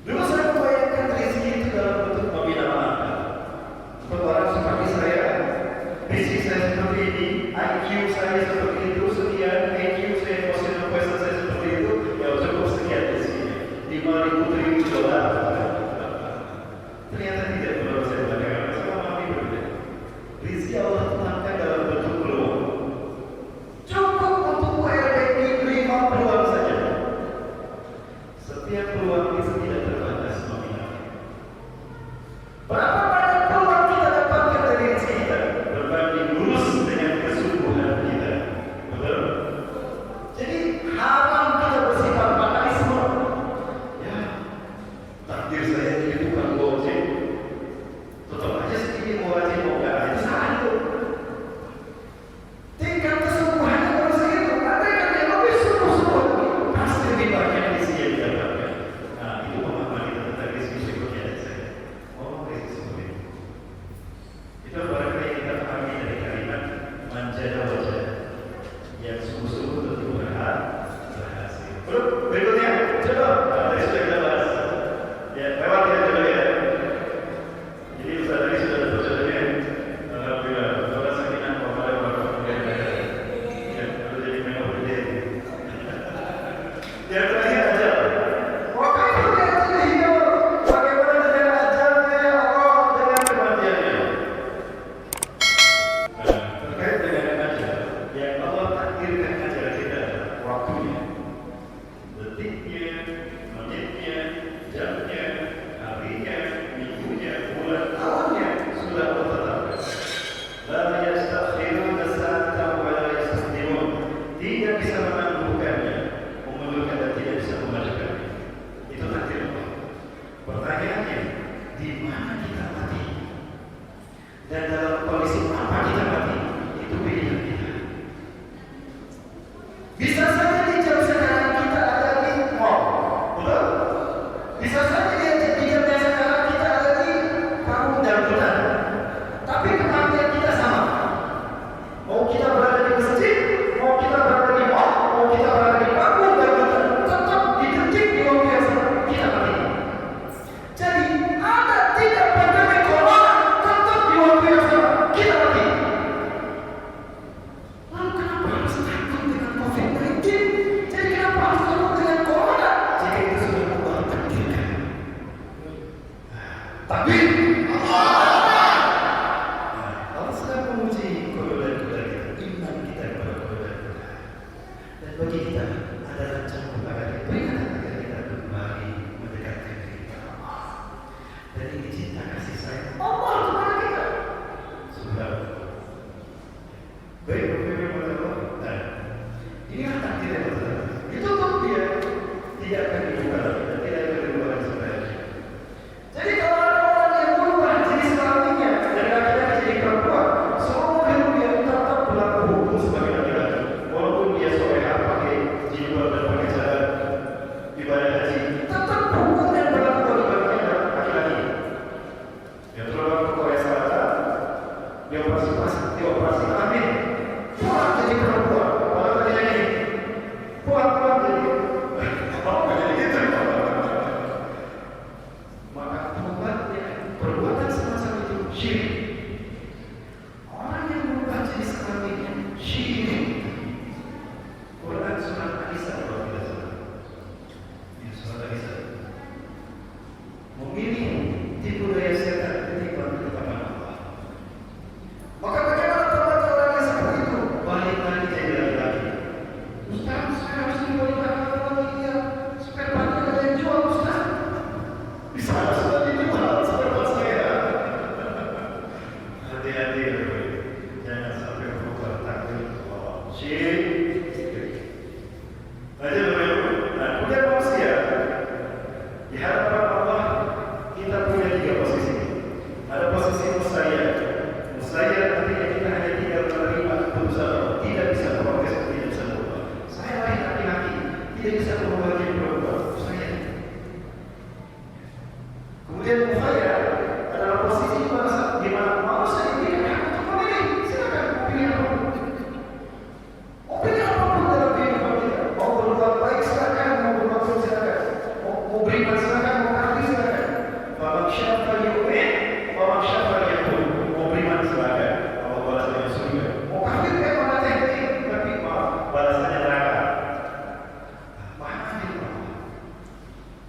Dulu saya membayangkan rezeki itu dalam bentuk nominal angka. Untuk orang seperti saya, fisik saya seperti ini, IQ saya seperti itu, sekian, IQ saya, emotional quotient saya seperti itu, ya cukup sekian rezekinya. 5.000 triliun dolar. Ternyata tidak perlu saya belakangan, saya memahami berbeda. Rezeki Allah tenangkan dalam bentuk peluang. Cukup untuk URBI 5 peluang saja. Setiap peluang itu tidak terbatas nominal. Berapa banyak peluang kita dapatkan dari rezeki kita berbanding lurus dengan kesungguhan kita. Betul? Jadi haram kita bersifat fatalisme. Ya, takdir saya itu bukan wajib. Tetap aja sedikit mau wajib mau enggak itu salah itu. Tingkat kesungguhannya baru segitu. Ada yang lebih sungguh-sungguh pasti lebih banyak rezeki yang didapatkan. Nah, itu pemahaman kita tentang rezeki berikutnya saya. Oh, rezeki seperti itu. Itu barangkali kita pahami dari kalimat manjada wajah yang sungguh-sungguh tentu berhasil. Berikutnya, coba. Tadi sudah kita bahas. Ya, lewat ya coba ya. Jadi Ustaz tadi sudah berjadinya. Alhamdulillah. Kalau sakinah kepada orang-orang ya, harus jadi memang berbeda. Yang terakhir aja. Bagaimana dengan ajalnya Allah dengan kematiannya? Terkait dengan ajal, yang Allah takdirkan ajal kita waktunya, detiknya, menitnya, jamnya, harinya, minggunya, bulan, tahunnya sudah Allah tetapkan. La yastakhiruna sa'atan wa la yastaqdimun. Tidak bisa menangguhkannya, memundurkan dan tidak bisa bisa membagi perempuan saya. Kemudian Muhayyar adalah posisi di mana manusia ini hak untuk memilih. Silakan pilih apapun. Mau pilih apapun dalam kehidupan kita. Mau berbuat baik silakan, mau berbuat buruk silakan. Mau beriman silakan, mau kafir silakan. Faman syafa yu'min, faman syafa yakun. Mau beriman silakan. Allah balasannya surga. Mau kafir kan mana teknik, tapi maaf balasannya neraka.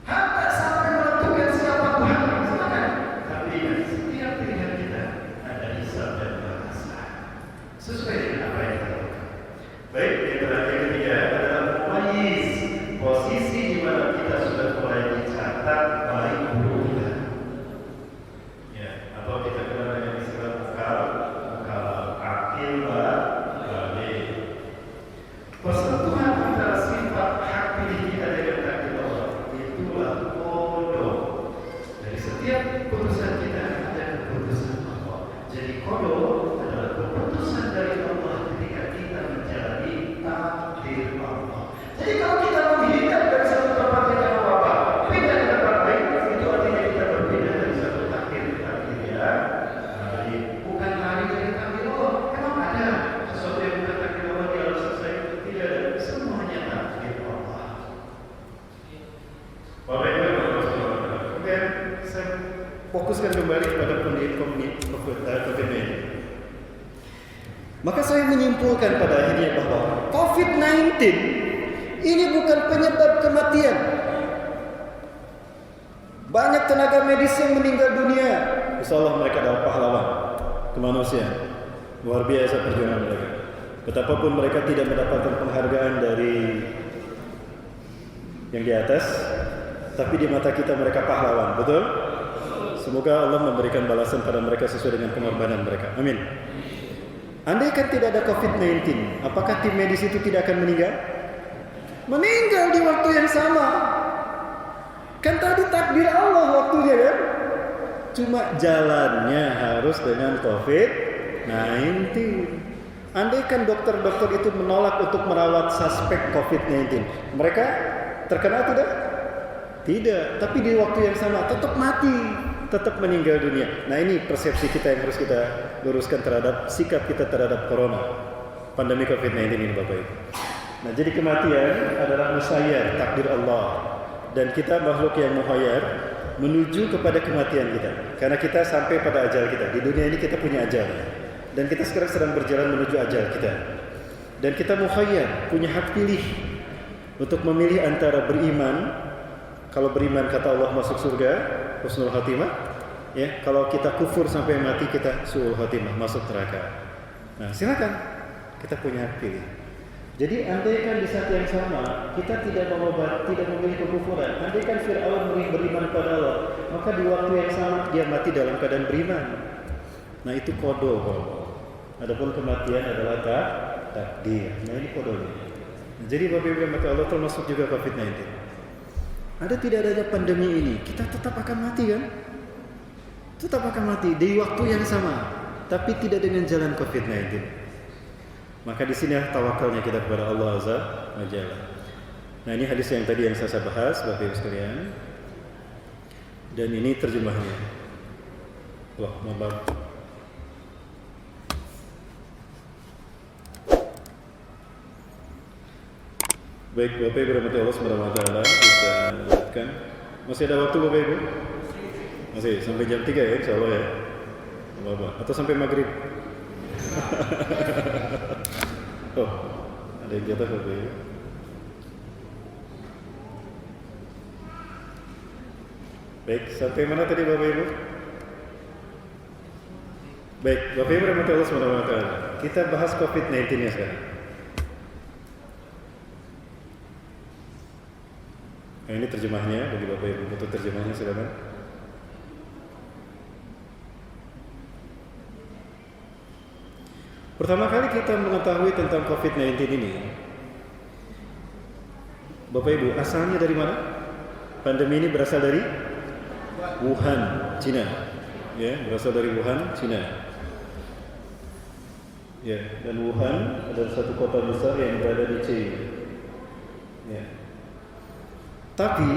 Hatta sampai menentukan siapa Tuhan, silakan. Tapi ingat, setiap pilihan kita ada hisab dan balasan sesuai dengan apa yang kita lakukan. Baik, yang terakhir ketiga adalah memayis posisi di mana kita sudah mulai dicatat baik buruk kita. Ya, atau kita kenal dengan istilah mukal akil balik. Persentuhan antara sifat hak pilih kita dengan takdir Allah itulah kodok. Dari setiap keputusan kita ada keputusan Allah. Jadi kodok adalah keputusan dari Allah ketika kita menjalani takdir Allah. Jadi kalau kita menghindar dari satu tempat yang tidak apa-apa, pindah ke tempat lain, itu artinya kita berpindah dari satu takdir ke takdir yang lain. Bukan lari dari takdir Allah. Emang ada sesuatu yang bukan takdir Allah di alam semesta itu? Tidak ada. Semuanya takdir Allah. Bapak Ibu yang berkata, kemudian saya fokuskan kembali kepada COVID-19. Maka saya menyimpulkan pada akhirnya bahwa COVID-19 ini bukan penyebab kematian. Banyak tenaga medis yang meninggal dunia. Insya Allah mereka adalah pahlawan kemanusiaan. Luar biasa perjuangan mereka. Betapapun mereka tidak mendapatkan penghargaan dari yang di atas, tapi di mata kita mereka pahlawan, betul? Semoga Allah memberikan balasan pada mereka sesuai dengan pengorbanan mereka. Amin. Andai kan tidak ada COVID-19, apakah tim medis itu tidak akan meninggal? Meninggal di waktu yang sama. Kan tadi takdir Allah waktunya kan? Cuma jalannya harus dengan COVID-19. Andai kan dokter-dokter itu menolak untuk merawat suspek COVID-19, mereka terkena tidak? Tidak, tapi di waktu yang sama tetap mati, tetap meninggal dunia. Nah ini persepsi kita yang harus kita luruskan terhadap sikap kita terhadap corona, pandemi COVID-19 ini Bapak Ibu. Nah jadi kematian adalah musayyar, takdir Allah. Dan kita makhluk yang muhayyar menuju kepada kematian kita. Karena kita sampai pada ajal kita. Di dunia ini kita punya ajal. Dan kita sekarang sedang berjalan menuju ajal kita. Dan kita muhayyar, punya hak pilih untuk memilih antara beriman. Kalau beriman kata Allah masuk surga, husnul khatimah. Ya, kalau kita kufur sampai mati kita su'ul khatimah, masuk neraka. Nah, silakan. Kita punya hak pilih. Jadi andaikan di saat yang sama kita tidak memilih kekufuran, andaikan Fir'aun beriman pada Allah, maka di waktu yang sama dia mati dalam keadaan beriman. Nah itu kodo. Adapun kematian adalah takdir. Nah ini kodonya. Jadi Bapak Ibu yang mati Allah termasuk juga COVID-19. Ada tidak adanya pandemi ini, kita tetap akan mati kan? Tetap akan mati di waktu yang sama, tapi tidak dengan jalan COVID-19. Maka di sini tawakalnya kita kepada Allah Azza wa Jalla. Nah ini hadis yang tadi yang saya bahas Bapak Ibu sekalian. Dan ini terjemahnya. Wah, maaf. Baik, Bapak Ibu rahmati Allah subhanahu wa ta'ala, kita lanjutkan. Masih ada waktu Bapak Ibu? Masih, sampai jam 3 ya insya Allah ya. Bapak. Atau sampai maghrib? Oh, ada yang jatuh Bapak Ibu. Baik, sampai mana tadi Bapak Ibu? Baik, Bapak Ibu rahmati Allah subhanahu wa ta'ala. Kita bahas COVID-19 ya sekarang. Nah, ini terjemahnya bagi Bapak Ibu butuh terjemahnya silakan. Pertama kali kita mengetahui tentang COVID-19 ini, Bapak Ibu, asalnya dari mana? Pandemi ini berasal dari Wuhan, Cina. Ya, berasal dari Wuhan, Cina. Ya, dan Wuhan adalah satu kota besar yang berada di China. Ya. Tapi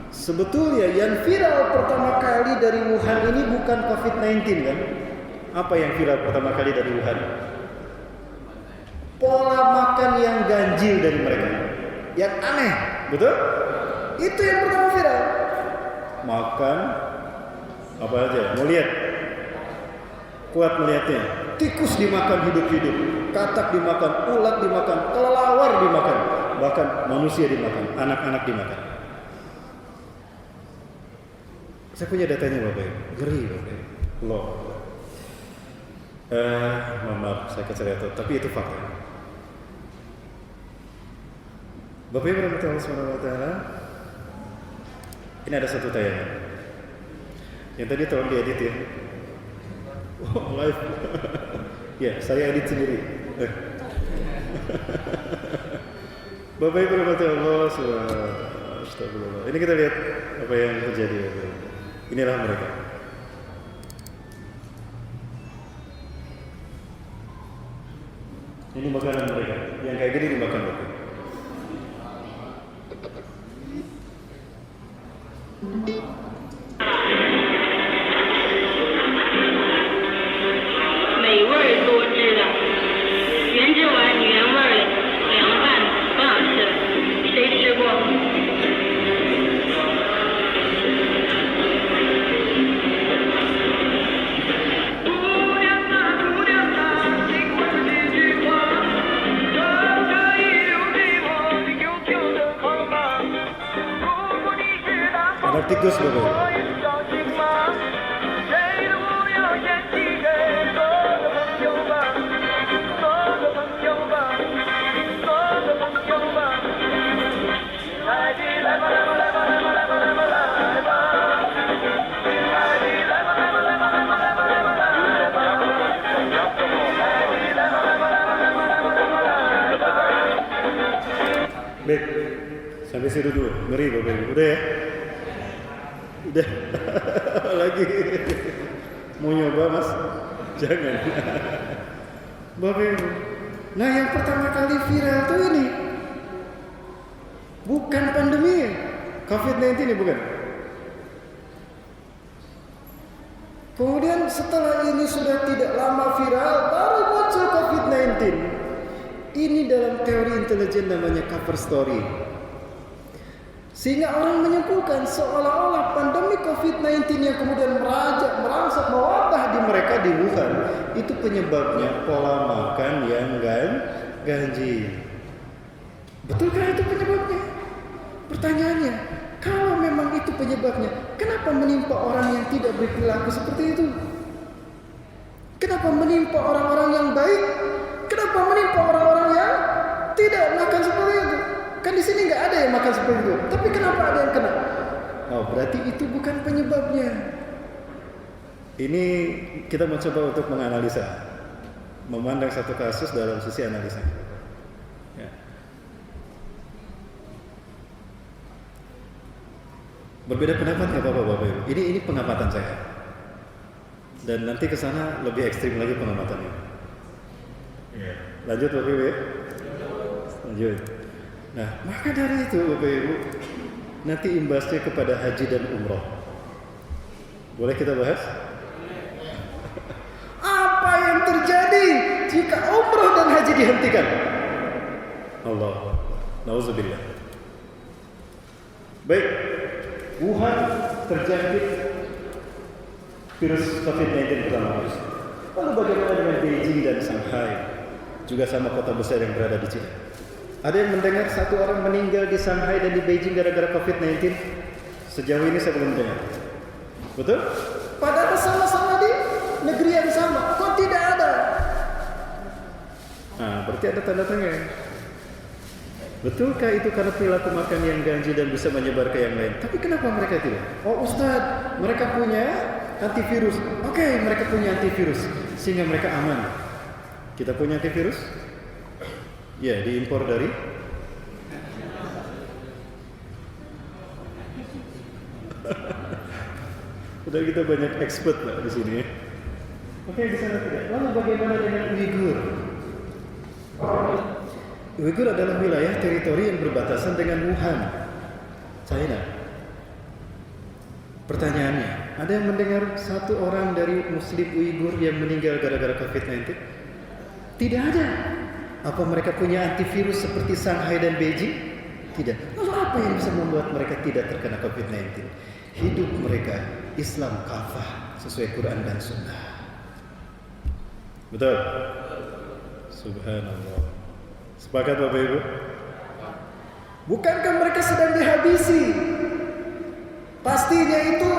sebetulnya yang viral pertama kali dari Wuhan ini bukan COVID-19 kan? Apa yang viral pertama kali dari Wuhan? Pola makan yang ganjil dari mereka, yang aneh, betul? Itu yang pertama viral. Makan apa aja? Mau lihat? Kuat melihatnya. Tikus dimakan hidup-hidup, katak dimakan, ulat dimakan, kelelawar dimakan, bahkan manusia dimakan, anak-anak dimakan. Saya punya datanya Bapak Ibu, ngeri Bapak Ibu. Loh. Maaf, saya keceletot, tapi itu fakta. Bapak Ibu rahmatullahi wabarakatuh. Ini ada satu tayangan. Yang tadi tolong diedit ya. Oh, live. Ya, saya edit sendiri. Bapak Ibu rahmatullahi wabarakatuh. Astagfirullah. Ini kita lihat apa yang terjadi. Inilah mereka. Ini makanan mereka. Yang kayak gini dimakan Bapak. 美味多汁的，原汁原味儿的凉拌，可好吃了，谁吃过？ Anak tikus Bapak. Baik, sampai situ dulu. Ngeri Bapak Ibu. Udah ya? Udah. Lagi. Mau nyoba Mas? Jangan. Bapak Ibu. Nah yang pertama kali viral tuh ini. Bukan pandemi. COVID-19 ini bukan. Kemudian setelah ini sudah tidak lama viral, baru muncul COVID-19. Ini dalam teori intelijen namanya cover story. Sehingga orang menyimpulkan seolah-olah pandemi COVID-19 yang kemudian merangsek mewabah di mereka di Wuhan, itu penyebabnya pola makan yang ganjil. Betulkah itu penyebabnya? Pertanyaannya, kalau memang itu penyebabnya, kenapa menimpa orang yang tidak berperilaku seperti itu? Kenapa menimpa orang-orang yang baik? Kenapa menimpa orang-orang yang tidak makan seperti itu? Kan di sini nggak ada yang makan seperti itu. Tapi kenapa ada yang kena? Oh, berarti itu bukan penyebabnya. Ini kita mencoba untuk menganalisa, memandang satu kasus dalam sisi analisa. Ya. Berbeda pendapat nggak apa-apa Bapak Ibu. Ini pengamatan saya. Dan nanti ke sana lebih ekstrim lagi pengamatannya. Ya. Lanjut Bapak Ibu ya. Lanjut. Nah, maka dari itu Bapak Ibu, nanti imbasnya kepada haji dan umroh. Boleh kita bahas? Apa yang terjadi jika umroh dan haji dihentikan? Allah, nauzubillah. Baik, Wuhan terjangkit virus COVID-19 pertama kali. Lalu bagaimana dengan Beijing dan Shanghai? Juga sama kota besar yang berada di Cina. Ada yang mendengar satu orang meninggal di Shanghai dan di Beijing gara-gara COVID-19? Sejauh ini saya belum dengar. Betul? Padahal sama-sama di negeri yang sama. Kok tidak ada? Nah, berarti ada tanda tanya. Betulkah itu karena perilaku makan yang ganjil dan bisa menyebar ke yang lain? Tapi kenapa mereka tidak? Oh Ustadz, mereka punya antivirus. Oke, mereka punya antivirus sehingga mereka aman. Kita punya antivirus? Ya, diimpor dari udah kita banyak expert lah di sini. Oke, di sana tidak. Lalu bagaimana dengan Uighur? Uighur adalah wilayah teritori yang berbatasan dengan Wuhan. China. Pertanyaannya, ada yang mendengar satu orang dari Muslim Uighur yang meninggal gara-gara COVID-19? Tidak ada. Apa mereka punya antivirus seperti Shanghai dan Beijing? Tidak. Lalu apa yang bisa membuat mereka tidak terkena COVID-19? Hidup mereka Islam kafah sesuai Quran dan Sunnah. Betul? Subhanallah. Sepakat Bapak Ibu? Bukankah mereka sedang dihabisi? Pastinya itu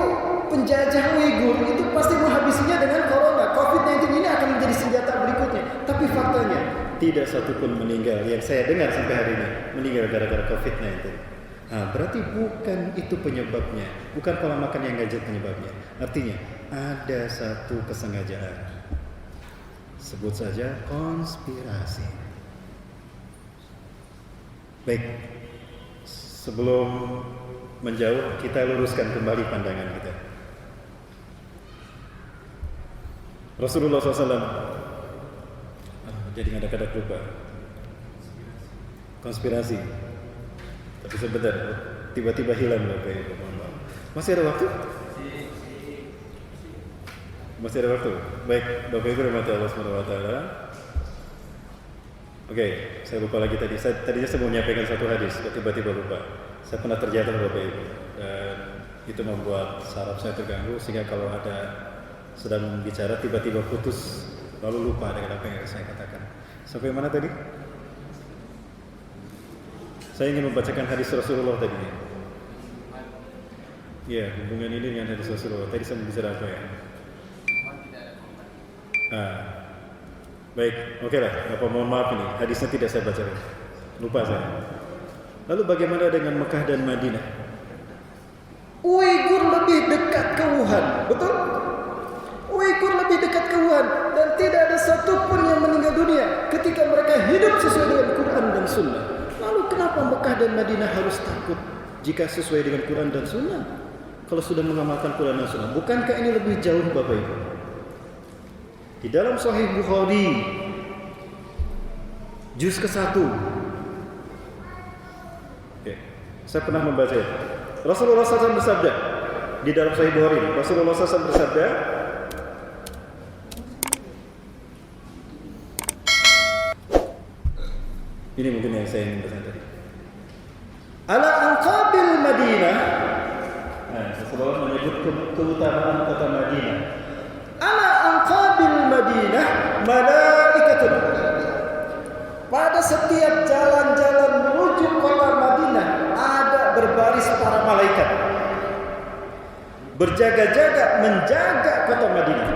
penjajah Uighur itu pasti menghabisinya dengan corona. COVID-19 ini akan menjadi senjata berikutnya. Tapi faktanya tidak satupun meninggal yang saya dengar sampai hari ini meninggal gara-gara COVID-19. Nah, berarti bukan itu penyebabnya, bukan pola makan yang ganjil penyebabnya. Artinya ada satu kesengajaan. Sebut saja konspirasi. Baik, sebelum menjauh kita luruskan kembali pandangan kita. Rasulullah SAW jadi kadang-kadang lupa. Konspirasi. Tapi sebentar, tiba-tiba hilang Bapak Ibu. Masih ada waktu? Masih ada waktu. Baik, Bapak Ibu rahmati Allah Subhanahu wa taala. Oke, saya lupa lagi tadi. Tadinya saya mau menyampaikan satu hadis, tiba-tiba lupa. Saya pernah terjatuh Bapak Ibu dan itu membuat saraf saya terganggu sehingga kalau ada sedang bicara tiba-tiba putus lalu lupa dengan apa yang saya katakan. Sampai mana tadi? Saya ingin membacakan hadis Rasulullah tadi. Ya, hubungan ini dengan hadis Rasulullah. Tadi saya bicara apa ya? Baik, oke lah. Bapak mohon maaf ini, hadisnya tidak saya bacakan. Lupa saya. Lalu bagaimana dengan Mekah dan Madinah? Uighur lebih dekat ke Wuhan, betul? Uighur lebih dekat ke Wuhan dan tidak ada satupun yang meninggal dunia ketika mereka hidup sesuai dengan Quran dan Sunnah. Lalu kenapa Mekah dan Madinah harus takut jika sesuai dengan Quran dan Sunnah? Kalau sudah mengamalkan Quran dan Sunnah, bukankah ini lebih jauh Bapak Ibu? Di dalam Sahih Bukhari juz ke-1. Oke, saya pernah membaca itu. Rasulullah SAW bersabda di dalam Sahih Bukhari. Rasulullah SAW bersabda, ini mungkin yang saya ingin baca tadi. Ala anqabil Madinah. Nah, Rasulullah menyebut keutamaan kota Madinah. Ala anqabil Madinah malaikatun. Pada setiap jalan-jalan menuju kota Madinah ada berbaris para malaikat berjaga-jaga menjaga kota Madinah.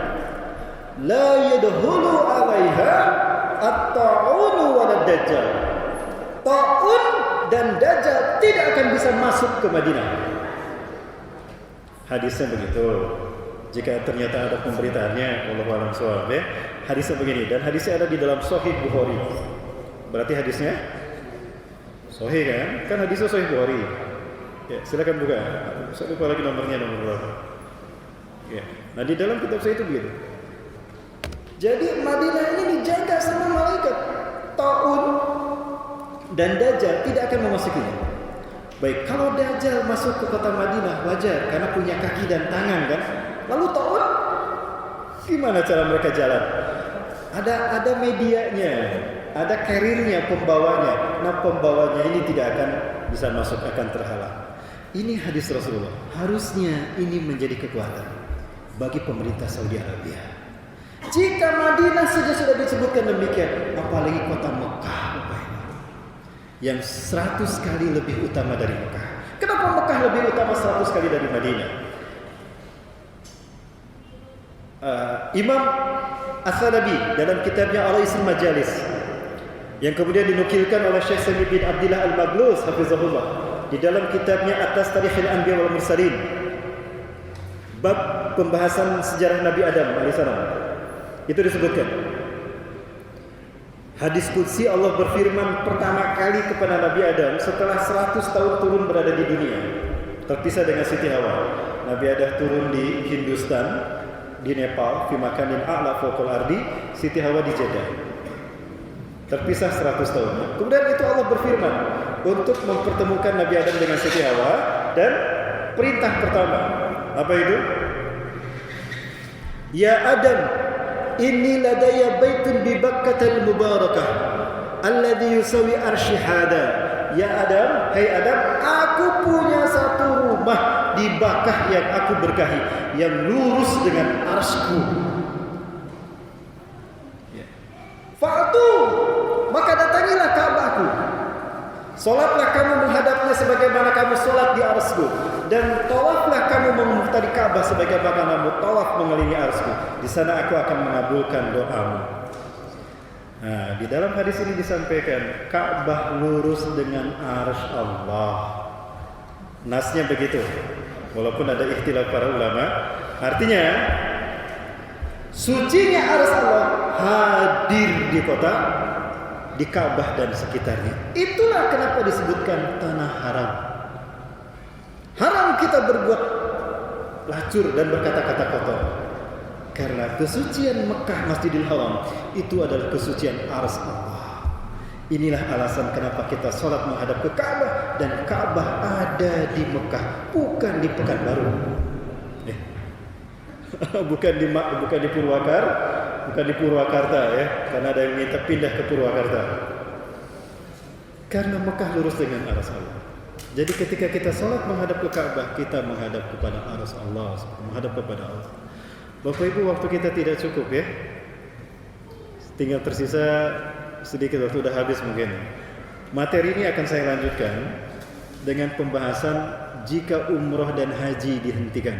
La yadkhulu 'alaiha at-ta'un wal dajjal. Ta'un dan dajjal tidak akan bisa masuk ke Madinah. Hadisnya begitu. Jika ternyata ada pemberitaannya, wallahu a'lam shawab ya. Hadisnya begini dan hadisnya ada di dalam Sahih Bukhari. Berarti hadisnya sahih kan? Kan hadisnya Sahih Bukhari. Ya, silakan buka. Saya lupa lagi nomornya nomor berapa. Ya. Nah, di dalam kitab saya itu begitu. Jadi Madinah ini dijaga sama malaikat. Ta'un dan Dajjal tidak akan memasukinya. Baik, kalau Dajjal masuk ke kota Madinah wajar karena punya kaki dan tangan kan. Lalu Ta'un gimana cara mereka jalan? Ada medianya, ada karirnya, pembawanya. Nah, pembawanya ini tidak akan bisa masuk, akan terhalang. Ini hadis Rasulullah. Harusnya ini menjadi kekuatan bagi pemerintah Saudi Arabia. Jika Madinah saja sudah disebutkan demikian, apalagi kota Mekah yang 100 kali lebih utama dari Mekah. Kenapa Mekah lebih utama 100 kali dari Madinah? Imam As-Salabi dalam kitabnya Al-Ism Majalis yang kemudian dinukilkan oleh Syekh Sami bin Abdullah Al-Maglus hafizahullah di dalam kitabnya Atas Tarikhil Anbiya wal Mursalin bab pembahasan sejarah Nabi Adam alaihissalam. Itu disebutkan hadis qudsi Allah berfirman pertama kali kepada Nabi Adam setelah 100 tahun turun berada di dunia, terpisah dengan Siti Hawa. Nabi Adam turun di Hindustan, di Nepal, fi makanin a'la fawqal ardi, Siti Hawa di Jeddah. terpisah 100 tahun. Kemudian itu Allah berfirman untuk mempertemukan Nabi Adam dengan Siti Hawa, dan perintah pertama apa itu? Ya Adam, inni ladaya baitun bi Bakkatal mubarakah alladhi yusawi arsy hada. Ya Adam, hai Adam, aku punya satu rumah di Bakkah yang aku berkahi, yang lurus dengan arsy-Ku. Fa'tu, maka datangilah Ka'bahku. Salatlah kamu menghadapnya sebagaimana kamu salat di arsy-Ku, dan tawaflah kamu memutari Ka'bah sebagaimana kamu tawaf mengelilingi arsy-Ku. Di sana aku akan mengabulkan doamu. Nah, di dalam hadis ini disampaikan Ka'bah lurus dengan arsy Allah. Nasnya begitu. Walaupun ada ikhtilaf para ulama, artinya sucinya arsy Allah hadir di kota, di Ka'bah dan sekitarnya. Itulah kenapa disebutkan tanah haram. Haram kita berbuat lacur dan berkata-kata kotor, karena kesucian Mekah Masjidil Haram itu adalah kesucian arsy Allah. Inilah alasan kenapa kita sholat menghadap ke Ka'bah, dan Ka'bah ada di Mekah, bukan di Pekanbaru. bukan di Purwakarta ya, karena ada yang minta pindah ke Purwakarta. Karena Mekah lurus dengan arsy Allah. Jadi ketika kita sholat menghadap ke Ka'bah, kita menghadap kepada arsy Allah, menghadap kepada Allah. Bapak Ibu, waktu kita tidak cukup ya. Tinggal tersisa sedikit waktu, sudah habis mungkin. Materi ini akan saya lanjutkan dengan pembahasan jika umroh dan haji dihentikan.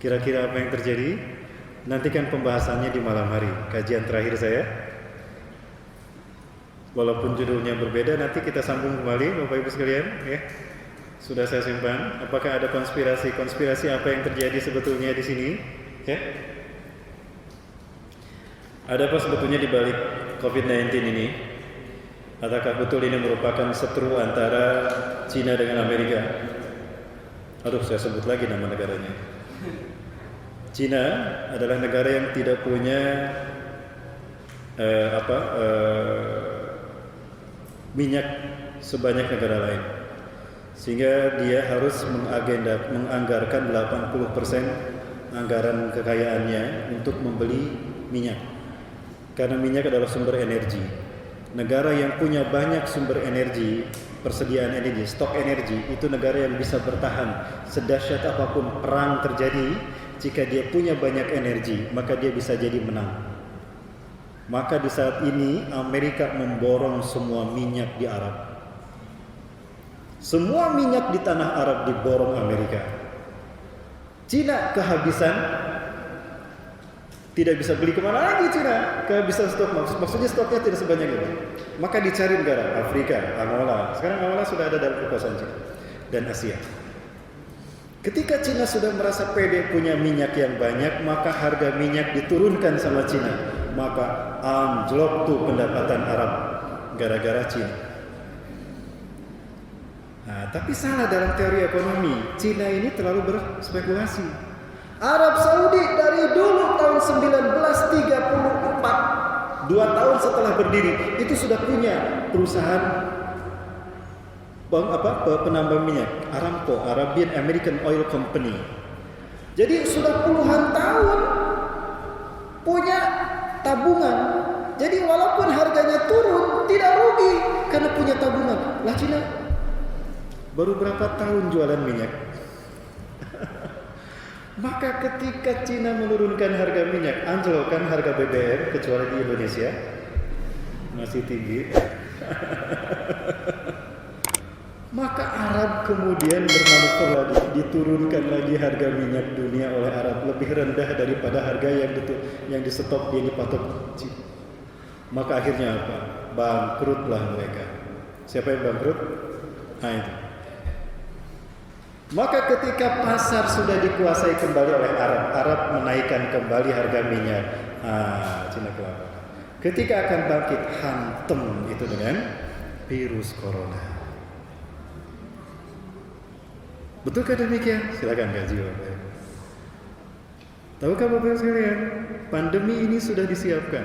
Kira-kira apa yang terjadi? Nantikan pembahasannya di malam hari, kajian terakhir saya. Walaupun judulnya berbeda, nanti kita sambung kembali Bapak Ibu sekalian ya. Sudah saya simpan. Apakah ada konspirasi apa yang terjadi sebetulnya di sini? Ya. Ada apa sebetulnya di balik COVID-19 ini? Apakah betul ini merupakan seteru antara Cina dengan Amerika? Aduh, saya sebut lagi nama negaranya. Cina adalah negara yang tidak punya minyak sebanyak negara lain, sehingga dia harus menganggarkan 80% anggaran kekayaannya untuk membeli minyak, karena minyak adalah sumber energi. Negara yang punya banyak sumber energi, persediaan energi, stok energi, itu negara yang bisa bertahan sedahsyat apapun perang terjadi. Jika dia punya banyak energi, maka dia bisa jadi menang. Maka di saat ini Amerika memborong semua minyak di Arab. Semua minyak di tanah Arab diborong Amerika. Cina kehabisan, tidak bisa beli kemana lagi Cina, kehabisan stok. Maksudnya stoknya tidak sebanyak itu. Maka dicari negara Afrika, Angola. Sekarang Angola sudah ada dalam kekuasaan Cina dan Asia. Ketika Cina sudah merasa pede punya minyak yang banyak, maka harga minyak diturunkan sama Cina. Maka anjlok tuh pendapatan Arab gara-gara Cina. Nah, tapi salah dalam teori ekonomi. Cina ini terlalu berspekulasi. Arab Saudi dari dulu tahun 1934, 2 tahun setelah berdiri, itu sudah punya perusahaan penambang minyak, Aramco, Arabian American Oil Company. Jadi sudah puluhan tahun punya tabungan. Jadi walaupun harganya turun tidak rugi karena punya tabungan. Lah Cina baru berapa tahun jualan minyak? Maka ketika Cina menurunkan harga minyak, anjlok kan harga BBM, kecuali di Indonesia masih tinggi. Maka Arab kemudian bermanuver lagi, diturunkan lagi harga minyak dunia oleh Arab lebih rendah daripada harga yang disetok dia dipatok. Maka akhirnya apa? Bangkrutlah mereka. Siapa yang bangkrut? Nah itu. Maka ketika pasar sudah dikuasai kembali oleh Arab menaikkan kembali harga minyak. Cina kelapa. Ketika akan bangkit, hantem itu dengan virus corona. Betulkah demikian? Silakan kaji Bapak. Tahukah Bapak sekalian, pandemi ini sudah disiapkan.